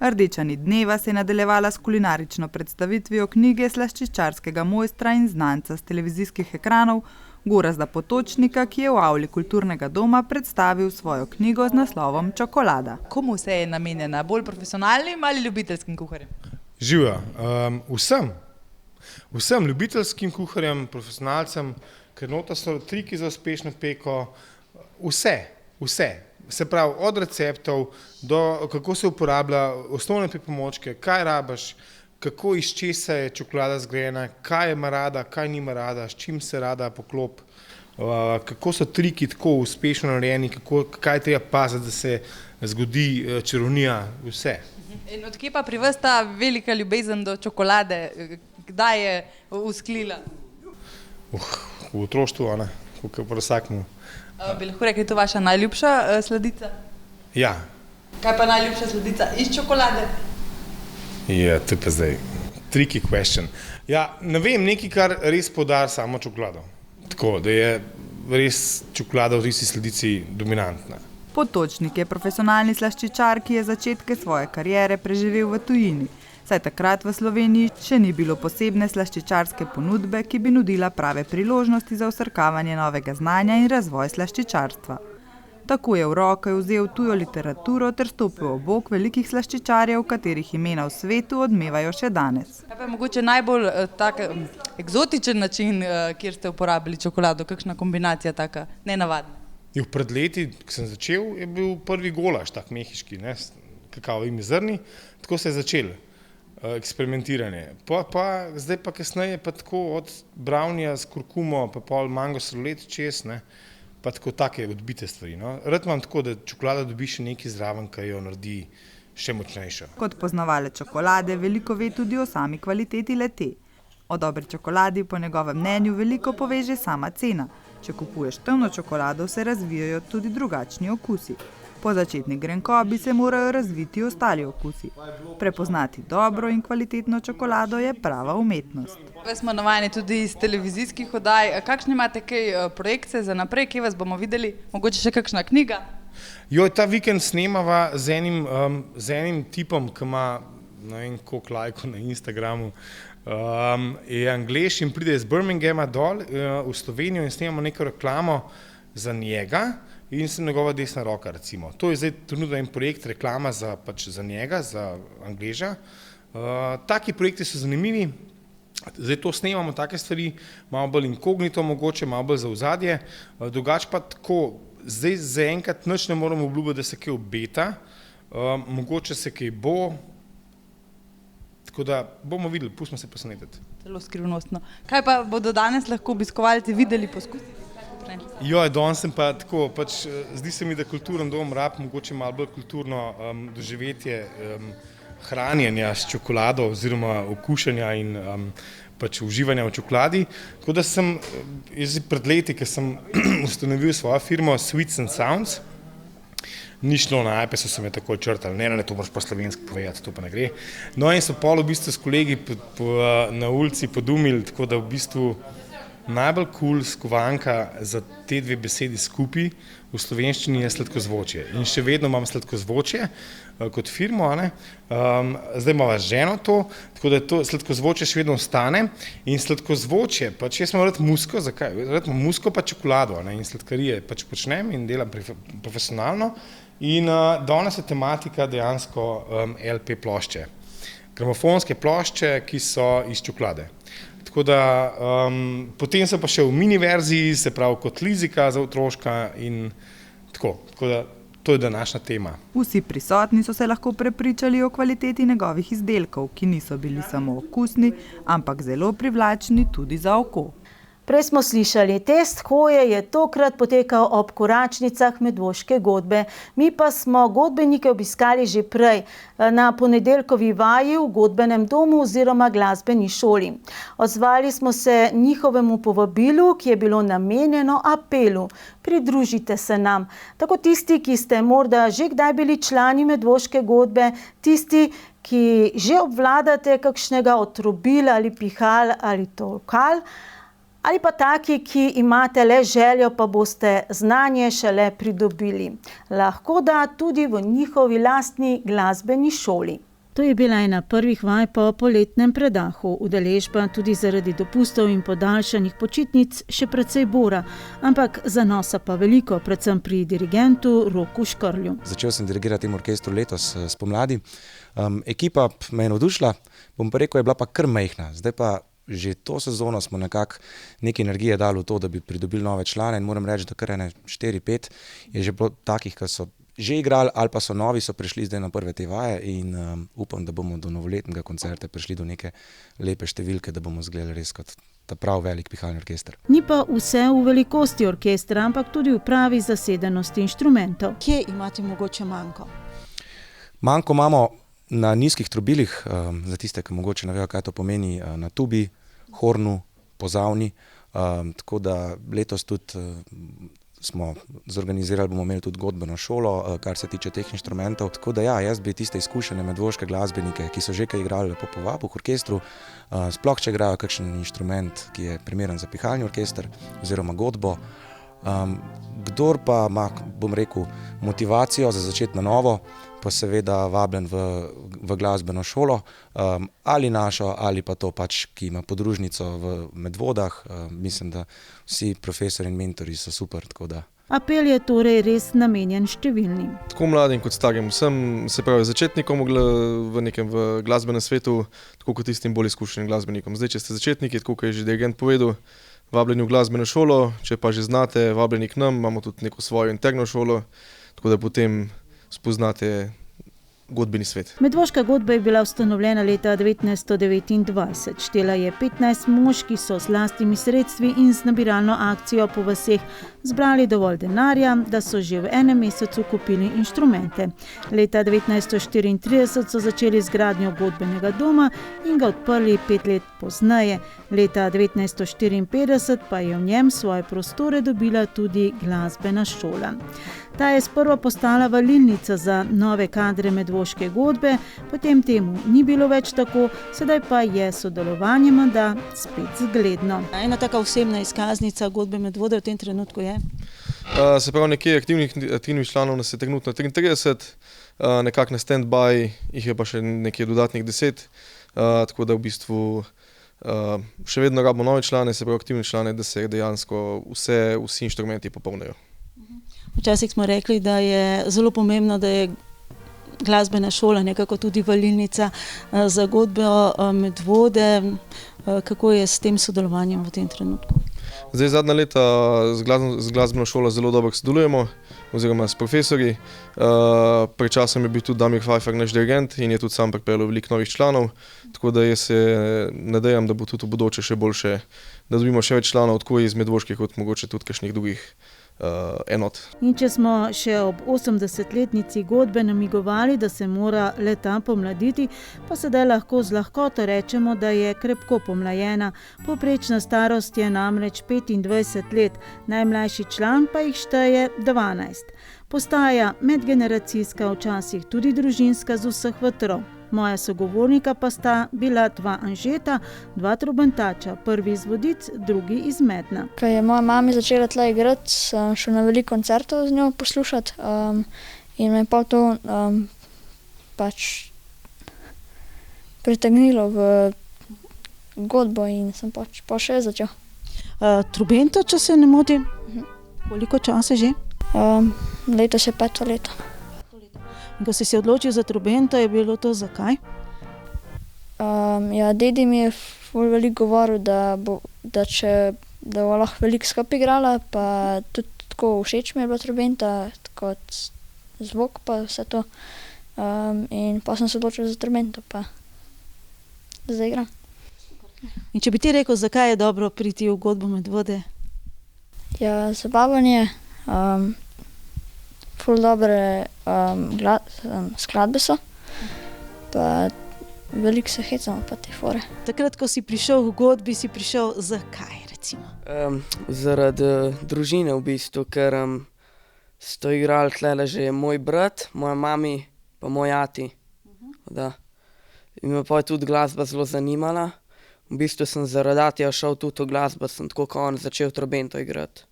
Rdeča nit dneva se je nadaljevala s kulinarično predstavitvijo knjige slaščičarskega mojstra in znanca s televizijskih ekranov Gorazda Potočnika, ki je v avli Kulturnega doma predstavil svojo knjigo z naslovom Čokolada. Komu se je namenjena? Bolj profesionalnim ali ljubiteljskim kuharjem? Živjo. Vsem ljubiteljskim kuharjem, profesionalcem, ker nota so triki za uspešno peko, vse. Se pravi, od receptov do kako se uporablja osnovne pripomočke, kaj rabaš, kako iz česa je čokolada zgrajena, kaj ima rada, kaj nima rada, s čim se rada poklop, kako so triki tako uspešno narejeni, kaj treba paziti, da se zgodi čarovnija, vse. In odkje pa pri vas ta velika ljubezen do čokolade? Kdaj je usklila? V otroštvu, kot pa vsakmu. Bi lahko rekli, to vaša najljubša sladica? Ja. Kaj pa najljubša sladica iz čokolade? Ja, to je pa zdaj tricky question. Ja, ne vem, nekaj, kar res podar samo čokolado. Tako, da je res čokolada v tisti sladici dominantna. Potočnik je profesionalni slaščičar, ki je začetke svoje kariere preživel v tujini. Saj takrat v Sloveniji še ni bilo posebne slaščičarske ponudbe, ki bi nudila prave priložnosti za vsrkavanje novega znanja in razvoj slaščičarstva. Tako je v roke vzel tujo literaturo ter stopil ob bok velikih slaščičarjev, katerih imena v svetu odmevajo še danes. Kaj pa je mogoče najbolj tak eksotičen način, kjer ste uporabili čokolado? Kakšna kombinacija taka nenavadna? Pred leti, ko sem začel, je bil prvi golaž, tak mehiški, s kakavovimi zrni, tako se je začelo eksperimentiranje. Zdaj pa kasneje pa tako od brownija s kurkumo, pa pol mango sladoled čez, pa tako take odbite stvari. Rad imam tako, da čokolada dobi še nekaj zraven, kar jo naredi še močnejšo. Kot poznavalec čokolade veliko ve tudi o sami kvaliteti le-te. O dobri čokoladi po njegovem mnenju veliko pove že sama cena. Če kupuješ temno čokolado, se razvijajo tudi drugačni okusi. Po začetni grenkobi se morajo razviti ostali okusi. Prepoznati dobro in kvalitetno čokolado je prava umetnost. Smo navajeni tudi iz televizijskih oddaj. Kakšne imate kaj projekcije za naprej, kje vas bomo videli? Mogoče še kakšna knjiga? Ta vikend snemava z enim tipom, ki ima ne vem koliko lajkov na Instagramu. Je Anglež in pride iz Birminghama dol v Slovenijo in snemamo neko reklamo za njega in sem njegova desna roka, recimo. To je zdaj trenutno en projekt reklama za njega, za Angleža. Taki projekti so zanimivi. Zdaj to snemamo, take stvari, malo bolj inkognito mogoče, malo bolj za ozadje. Drugače pa tako, zdaj zaenkrat nič ne moramo obljubiti, da se kaj obeta. Mogoče se kaj bo. Tako da bomo videli, pustimo se presenetiti. Zelo skrivnostno. Kaj pa bodo danes lahko obiskovalci videli, poskusiti? Danes sem pa tako, zdi se mi, da kulturen dom rab mogoče malo bolj kulturno doživetje hranjenja s čokolado oziroma okušanja in uživanja v čokoladi. Tako da sem pred leti, ko sem ustanovil svojo firmo Sweets and Sounds, ni šlo na iPad, so me tako črtali, ne, to moraš po slovensko povedati, to pa ne gre. No in so pol v bistvu s kolegi na ulici podumili, tako da v bistvu najbolj cool skovanka za te dve besedi skupaj v slovenščini je sladkozvočje. In še vedno imam sladkozvočje kot firmo, zdaj imamo ženo to, tako da to sladkozvočje še vedno ostane. In sladkozvočje, jaz imam rad musko, zakaj? Rad imam musko pa čokolado in sladkarije počnem in delam profesionalno. In danes je tematika dejansko LP plošče, gramofonske plošče, ki so iz čokolade. Tako da potem so pa še v mini verziji, se pravi kot lizika za otroška in tako da to je današnja tema. Vsi prisotni so se lahko prepričali o kvaliteti njegovih izdelkov, ki niso bili samo okusni, ampak zelo privlačni tudi za oko. Prej smo slišali, test hoje je tokrat potekal ob koračnicah Medvoške godbe. Mi pa smo godbenike obiskali že prej, na ponedeljkovi vaji v godbenem domu oziroma glasbeni šoli. Odzvali smo se njihovemu povabilu, ki je bilo namenjeno apelu. Pridružite se nam. Tako tisti, ki ste morda že kdaj bili člani Medvoške godbe, tisti, ki že obvladate kakšnega otrobila ali pihal ali tolkal, ali pa taki, ki imate le željo, pa boste znanje šele pridobili. Lahko da tudi v njihovi lastni glasbeni šoli. To je bila ena prvih vaj po poletnem predahu. Udeležba tudi zaradi dopustov in podaljšanih počitnic še precej bora, ampak zanosa pa veliko, predvsem pri dirigentu Roku Škrlju. Začel sem dirigirati temu orkestru letos spomladi. Ekipa me je navdušila, bom pa rekel, je bila pa kar majhna. Zdaj pa že to sezono smo nekako nekaj energije dali v to, da bi pridobili nove člane in moram reči, da kar 4-5 je že bilo takih, ki so že igrali ali pa so novi, so prišli zdaj na prve te vaje in upam, da bomo do novoletnega koncerta prišli do neke lepe številke, da bomo izgledali res kot ta prav velik pihalni orkester. Ni pa vse v velikosti orkestra, ampak tudi v pravi zasedenosti inštrumentov. Kje imate mogoče manko? Manko imamo na nizkih trobilih, za tiste, ki mogoče ne vejo, kaj to pomeni, na tubi, hornu, pozavni, tako da letos tudi smo zorganizirali, bomo imeli tudi godbeno šolo, kar se tiče teh inštrumentov, tako da jaz bi tiste izkušene medvoške glasbenike, ki so že kaj igrali, lepo povabil k orkestru, sploh če igrajo kakšen inštrument, ki je primeren za pihalni orkester oziroma godbo. Kdor pa ima, bom rekel, motivacijo za začeti na novo, pa seveda vabljen v glasbeno šolo, ali našo, ali pa to ki ima podružnico v Medvodah. Mislim, da vsi profesori in mentori so super, tako da. Apel je torej res namenjen številnim. Tako mladim kot starim, vsem, se pravi začetnikom v glasbenem svetu, tako kot tistim bolj izkušenim glasbenikom. Zdaj, če ste začetniki, tako kot je že dirigent povedal, vabljeni v glasbeno šolo, če pa že znate, vabljeni k nam, imamo tudi neko svojo interno šolo, tako da potem spoznate godbeni svet. Medvoška godba je bila ustanovljena leta 1929. Štela je 15 mož, ki so s lastnimi sredstvi in z nabiralno akcijo po vaseh zbrali dovolj denarja, da so že v enem mesecu kupili inštrumente. Leta 1934 so začeli z gradnjo godbenega doma in ga odprli 5 let pozneje. Leta 1954 pa je v njem svoje prostore dobila tudi glasbena šola. Ta je sprva postala valilnica za nove kadre medvoške godbe, potem temu ni bilo več tako, sedaj pa je sodelovanje menda spet zgledno. Ena taka osebna izkaznica godbe Medvode v tem trenutku je? Se pravi, nekje aktivnih članov nas je trenutno 33, nekako na stand-by jih je pa še nekje dodatnih 10, tako da v bistvu še vedno rabimo nove člane, se pravi aktivne člane, da se dejansko vsi inštrumenti popolnijo. Včasih smo rekli, da je zelo pomembno, da je glasbena šola nekako tudi valilnica za godbo Medvode. Kako je s tem sodelovanjem v tem trenutku? Zdaj zadnja leta z glasbeno šolo zelo dobro sodelujemo, oziroma s profesorji. Pred časom je bil tudi Damir Pfeiffer naš dirigent in je tudi sam pripeljal veliko novih članov, tako da jaz se nadejam, da bo tudi v bodoče še boljše, da dobimo še več članov tako iz medvoških, kot mogoče tudi kakšnih drugih enot. In če smo še ob 80-letnici godbe namigovali, da se mora le-ta pomladiti, pa sedaj lahko z lahkoto rečemo, da je krepko pomlajena. Povprečna starost je namreč 25 let, najmlajši član pa jih šteje 12. Postaja medgeneracijska, včasih tudi družinska z vseh vetrov. Moja sogovornika pa sta bila dva Anžeta, dva trobentača, prvi iz Vodic, drugi iz Medna. Ko je moja mama začela tle igrati, sem šel na veliko koncertov z njo poslušati in me pa to pač pritegnilo v godbo in sem pač pa še začel. Trobenta, če se ne motim? Koliko časa že? Letos je 5. leto. Ko si se odločil za trobento, je bilo to zakaj? Ja, dedi mi je ful veliko govoril, da bo lahko veliko skupaj igrala, pa tudi tako všeč mi je bila trobenta, kot zvok pa vse to. In pa sem se odločil za trobento, pa zdaj igram. In če bi ti rekel, zakaj je dobro priti v godbo Medvode? Ja, zabavanje, ful dobre skladbe so, pa veliko se hecamo pa te fore. Takrat, ko si prišel v godbi, si prišel zakaj, recimo? Zaradi družine v bistvu, ker so igrali tlele že moj brat, moja mami pa moj ati. In me pa je tudi glasba zelo zanimala. V bistvu sem zaradi atija šel tudi v glasbo, sem tako kot on začel trobento igrati.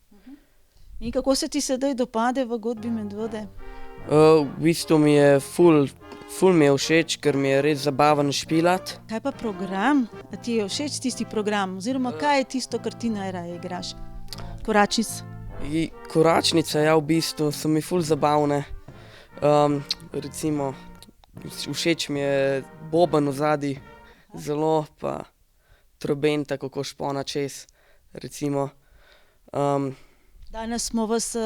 In kako se ti sedaj dopade v godbi Medvode? V bistvu mi je ful mi je všeč, ker mi je res zabaven špilat. Kaj pa program? A ti je všeč tisti program? Oziroma, kaj je tisto, kar ti najraje igraš? Koračnic? Koračnice, ja, v bistvu so mi ful zabavne. Recimo, všeč mi je boben vzadi, zelo pa trobenta, kako špona čez, recimo. Danes smo vas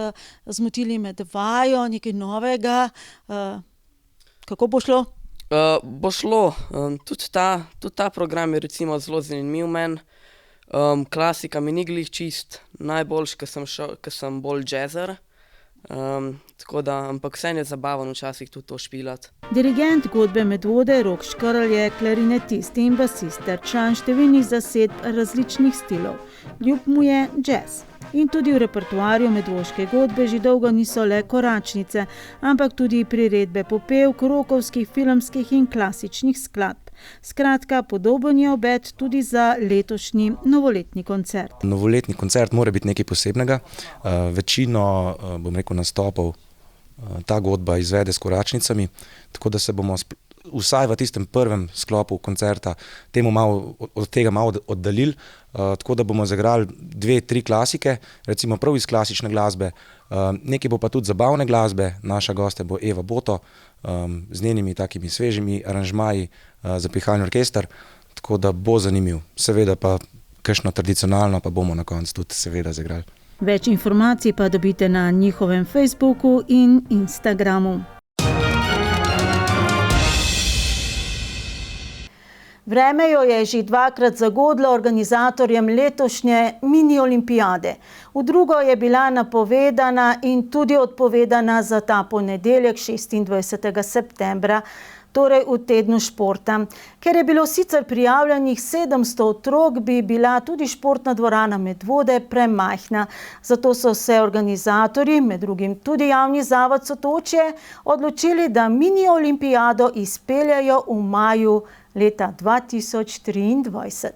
zmotili med vajo, nekaj novega. Kako bo šlo? Bo šlo. Tudi ta program je recimo zelo zanimiv meni. Klasika mi ni glih čist najboljši, ker sem bolj jazzer. Ampak vseeno je zabaven včasih tudi to špilati. Dirigent godbe Medvode Rok Škrlj je klarinetist in basist ter član številnih zasedb različnih stilov. Ljub mu je jazz. In tudi v repertoarju medvoške godbe že dolgo niso le koračnice, ampak tudi priredbe popevk, rokovskih, filmskih in klasičnih skladb. Skratka, podoben je obet tudi za letošnji novoletni koncert. Novoletni koncert mora biti nekaj posebnega. Večino, nastopov ta godba izvede s koračnicami, tako da se bomo vsaj v tistem prvem sklopu koncerta od tega malo oddaljili, tako da bomo zagrali 2-3 klasike, recimo prav iz klasične glasbe, nekaj bo pa tudi zabavne glasbe, naša gostja bo Eva Boto, z njenimi takimi svežimi aranžmaji za pihalni orkester, tako da bo zanimiv. Seveda pa kakšno tradicionalno pa bomo na koncu tudi seveda zagrali. Več informacij pa dobite na njihovem Facebooku in Instagramu. Vreme jo je že dvakrat zagodlo organizatorjem letošnje mini olimpijade. V drugo je bila napovedana in tudi odpovedana za ta ponedeljek 26. septembra. torej v tednu športa. Ker je bilo sicer prijavljenih 700 otrok, bi bila tudi športna dvorana Medvode premajhna. Zato so se organizatorji, med drugim tudi javni zavod Sotočje, odločili, da mini olimpijado izpeljajo v maju leta 2023.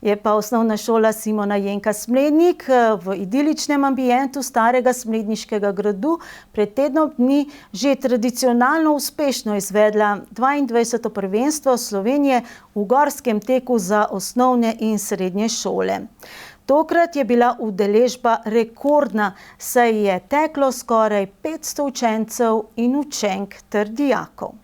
Je pa osnovna šola Simona Jenka Smlednik v idiličnem ambientu starega Smledniškega gradu pred tednom dni že tradicionalno uspešno izvedla 22. prvenstvo Slovenije v gorskem teku za osnovne in srednje šole. Tokrat je bila udeležba rekordna, saj je teklo skoraj 500 učencev in učenk ter dijakov.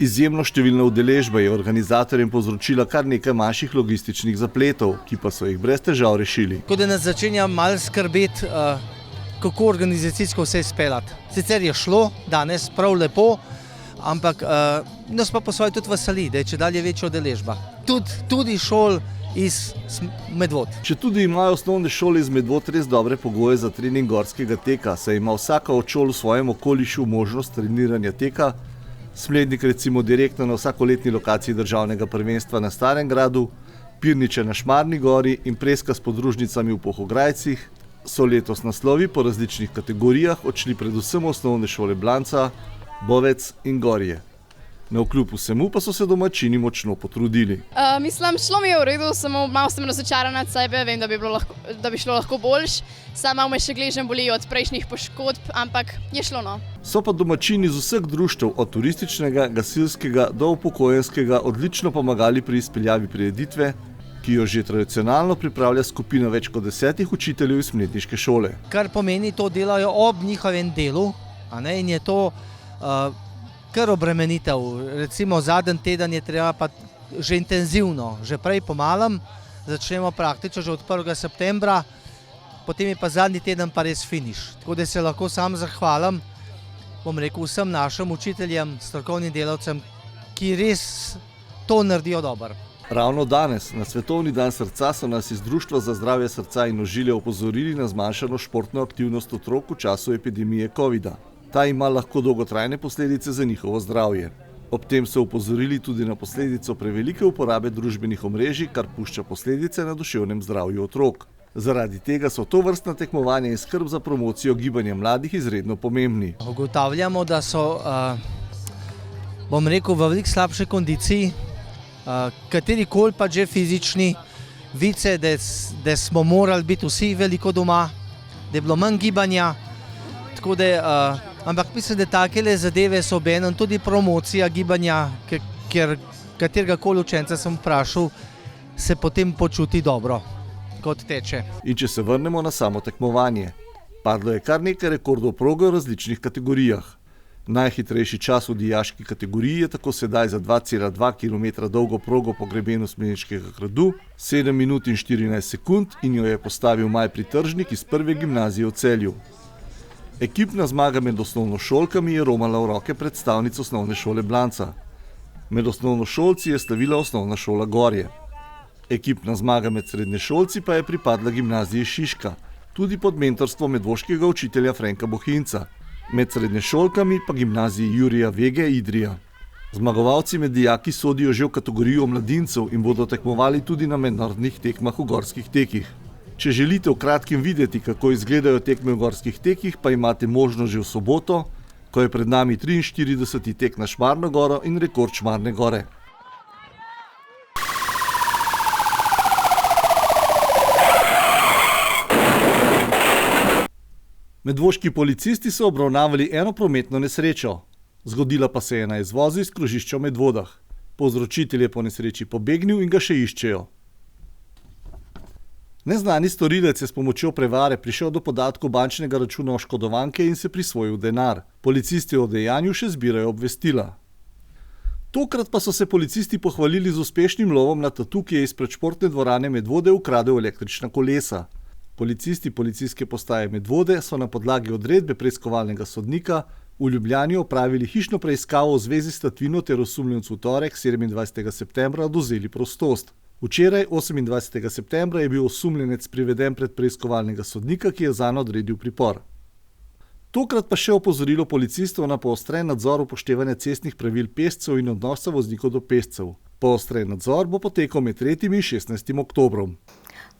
Izjemno številna udeležba je organizatorjem povzročila kar nekaj manjših logističnih zapletov, ki pa so jih brez težav rešili. Tako da nas začenja malo skrbeti, kako organizacijsko vse izpeljati. Sicer je šlo danes prav lepo, ampak nas pa po svoje tudi veseli, da je čedalje večja udeležba. Tudi šol iz Medvod. Četudi imajo osnovne šole iz Medvod res dobre pogoje za trening gorskega teka, saj ima vsaka od šol v svojem okolišu možnost treniranja teka, Smlednik recimo direktno na vsakoletni lokaciji državnega prvenstva na Starem gradu, Pirniče na Šmarni gori in Preska s podružnicami v Pohograjcih so letos naslovi po različnih kategorijah odšli predvsem osnovne šole Blanca, Bovec in Gorje. Navkljub vsemu pa so se domačini močno potrudili. Mislim, šlo mi je v redu, samo malo sem razočarana od sebe, vem, da bi šlo lahko boljš. Sama me še gležem boli od prejšnjih poškodb, ampak je šlo no. So pa domačini z vseh društev, od turističnega, gasilskega do upokojenskega, odlično pomagali pri izpeljavi prireditve, ki jo že tradicionalno pripravlja skupina več kot 10 učiteljev iz Smledniške šole. Kar pomeni, to delajo ob njihovem delu, in je to kar obremenitev. Recimo zadnji teden je treba pa že intenzivno, že prej pomalem, začnemo praktično že od 1. septembra, potem je pa zadnji teden pa res finiš. Tako da se lahko sam zahvalim, bom rekel, vsem našim učiteljem, strokovnim delavcem, ki res to naredijo dobro. Ravno danes, na Svetovni dan srca, so nas iz Društva za zdravje srca in ožilja opozorili na zmanjšano športno aktivnost otrok v času epidemije covida. Ta ima lahko dolgotrajne posledice za njihovo zdravje. Ob tem so opozorili tudi na posledico prevelike uporabe družbenih omrežij, kar pušča posledice na duševnem zdravju otrok. Zaradi tega so tovrstna tekmovanja in skrb za promocijo gibanja mladih izredno pomembni. Ugotavljamo, da so, bom rekel, v veliko slabši kondiciji, katerikoli pa že fizični, vice, da smo morali biti vsi veliko doma, da je bilo manj gibanja, tako da, ampak mislim, da takele zadeve so obenem tudi promocija gibanja, ker katerega koli učenca sem vprašal, se potem počuti dobro, kot teče. In če se vrnemo na samo tekmovanje, padlo je kar nekaj rekordov proge v različnih kategorijah. Najhitrejši čas v dijaški kategoriji je tako sedaj za 2,2 km dolgo progo po grebenu Smledniškega gradu, 7 minut in 14 sekund in jo je postavil Maj Pritržnik iz prve gimnazije v Celju. Ekipna zmaga med osnovnošolkami je romala v roke predstavnic osnovne šole Blanca. Med osnovnošolci je slavila osnovna šola Gorje. Ekipna zmaga med srednješolci pa je pripadla gimnaziji Šiška, tudi pod mentorstvom medvoškega učitelja Frenka Bohinca. Med srednješolkami pa gimnaziji Jurija Vege Idrija. Zmagovalci med dijaki sodijo že v kategorijo mladincev in bodo tekmovali tudi na mednarodnih tekmah v gorskih tekih. Če želite v kratkem videti, kako izgledajo tekme v gorskih tekih, pa imate možnost že v soboto, ko je pred nami 43. tek na Šmarno goro in rekord Šmarne gore. Medvoški policisti so obravnavali eno prometno nesrečo. Zgodila pa se je na izvozu iz krožišča v Medvodah. Povzročitelj je po nesreči pobegnil in ga še iščejo. Neznani storilec je s pomočjo prevare prišel do podatkov bančnega računa oškodovanke in se prisvojil denar. Policisti o dejanju še zbirajo obvestila. Tokrat pa so se policisti pohvalili z uspešnim lovom na tatu, ki je izpred športne dvorane Medvode ukradel električna kolesa. Policisti policijske postaje Medvode so na podlagi odredbe preiskovalnega sodnika v Ljubljani opravili hišno preiskavo v zvezi s tatvino ter osumljencu v torek 27. septembra odvzeli prostost. Včeraj, 28. septembra, je bil osumljenec priveden pred preiskovalnega sodnika, ki je zanj odredil pripor. Tokrat pa še opozorilo policistov na poostren nadzor upoštevanja cestnih pravil pešcev in odnosa voznikov do pešcev. Poostren nadzor bo potekal med 3. in 16. oktobrom.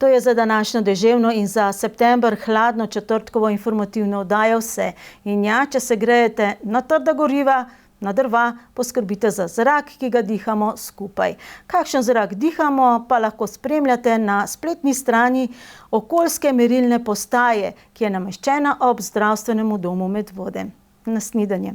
To je za današnjo deževno in za september hladno četrtkovo informativno oddajo vse. In ja, če se grejete na trda goriva, na drva, poskrbite za zrak, ki ga dihamo skupaj. Kakšen zrak dihamo, pa lahko spremljate na spletni strani okoljske merilne postaje, ki je nameščena ob zdravstvenem domu Medvode. Na snidenje.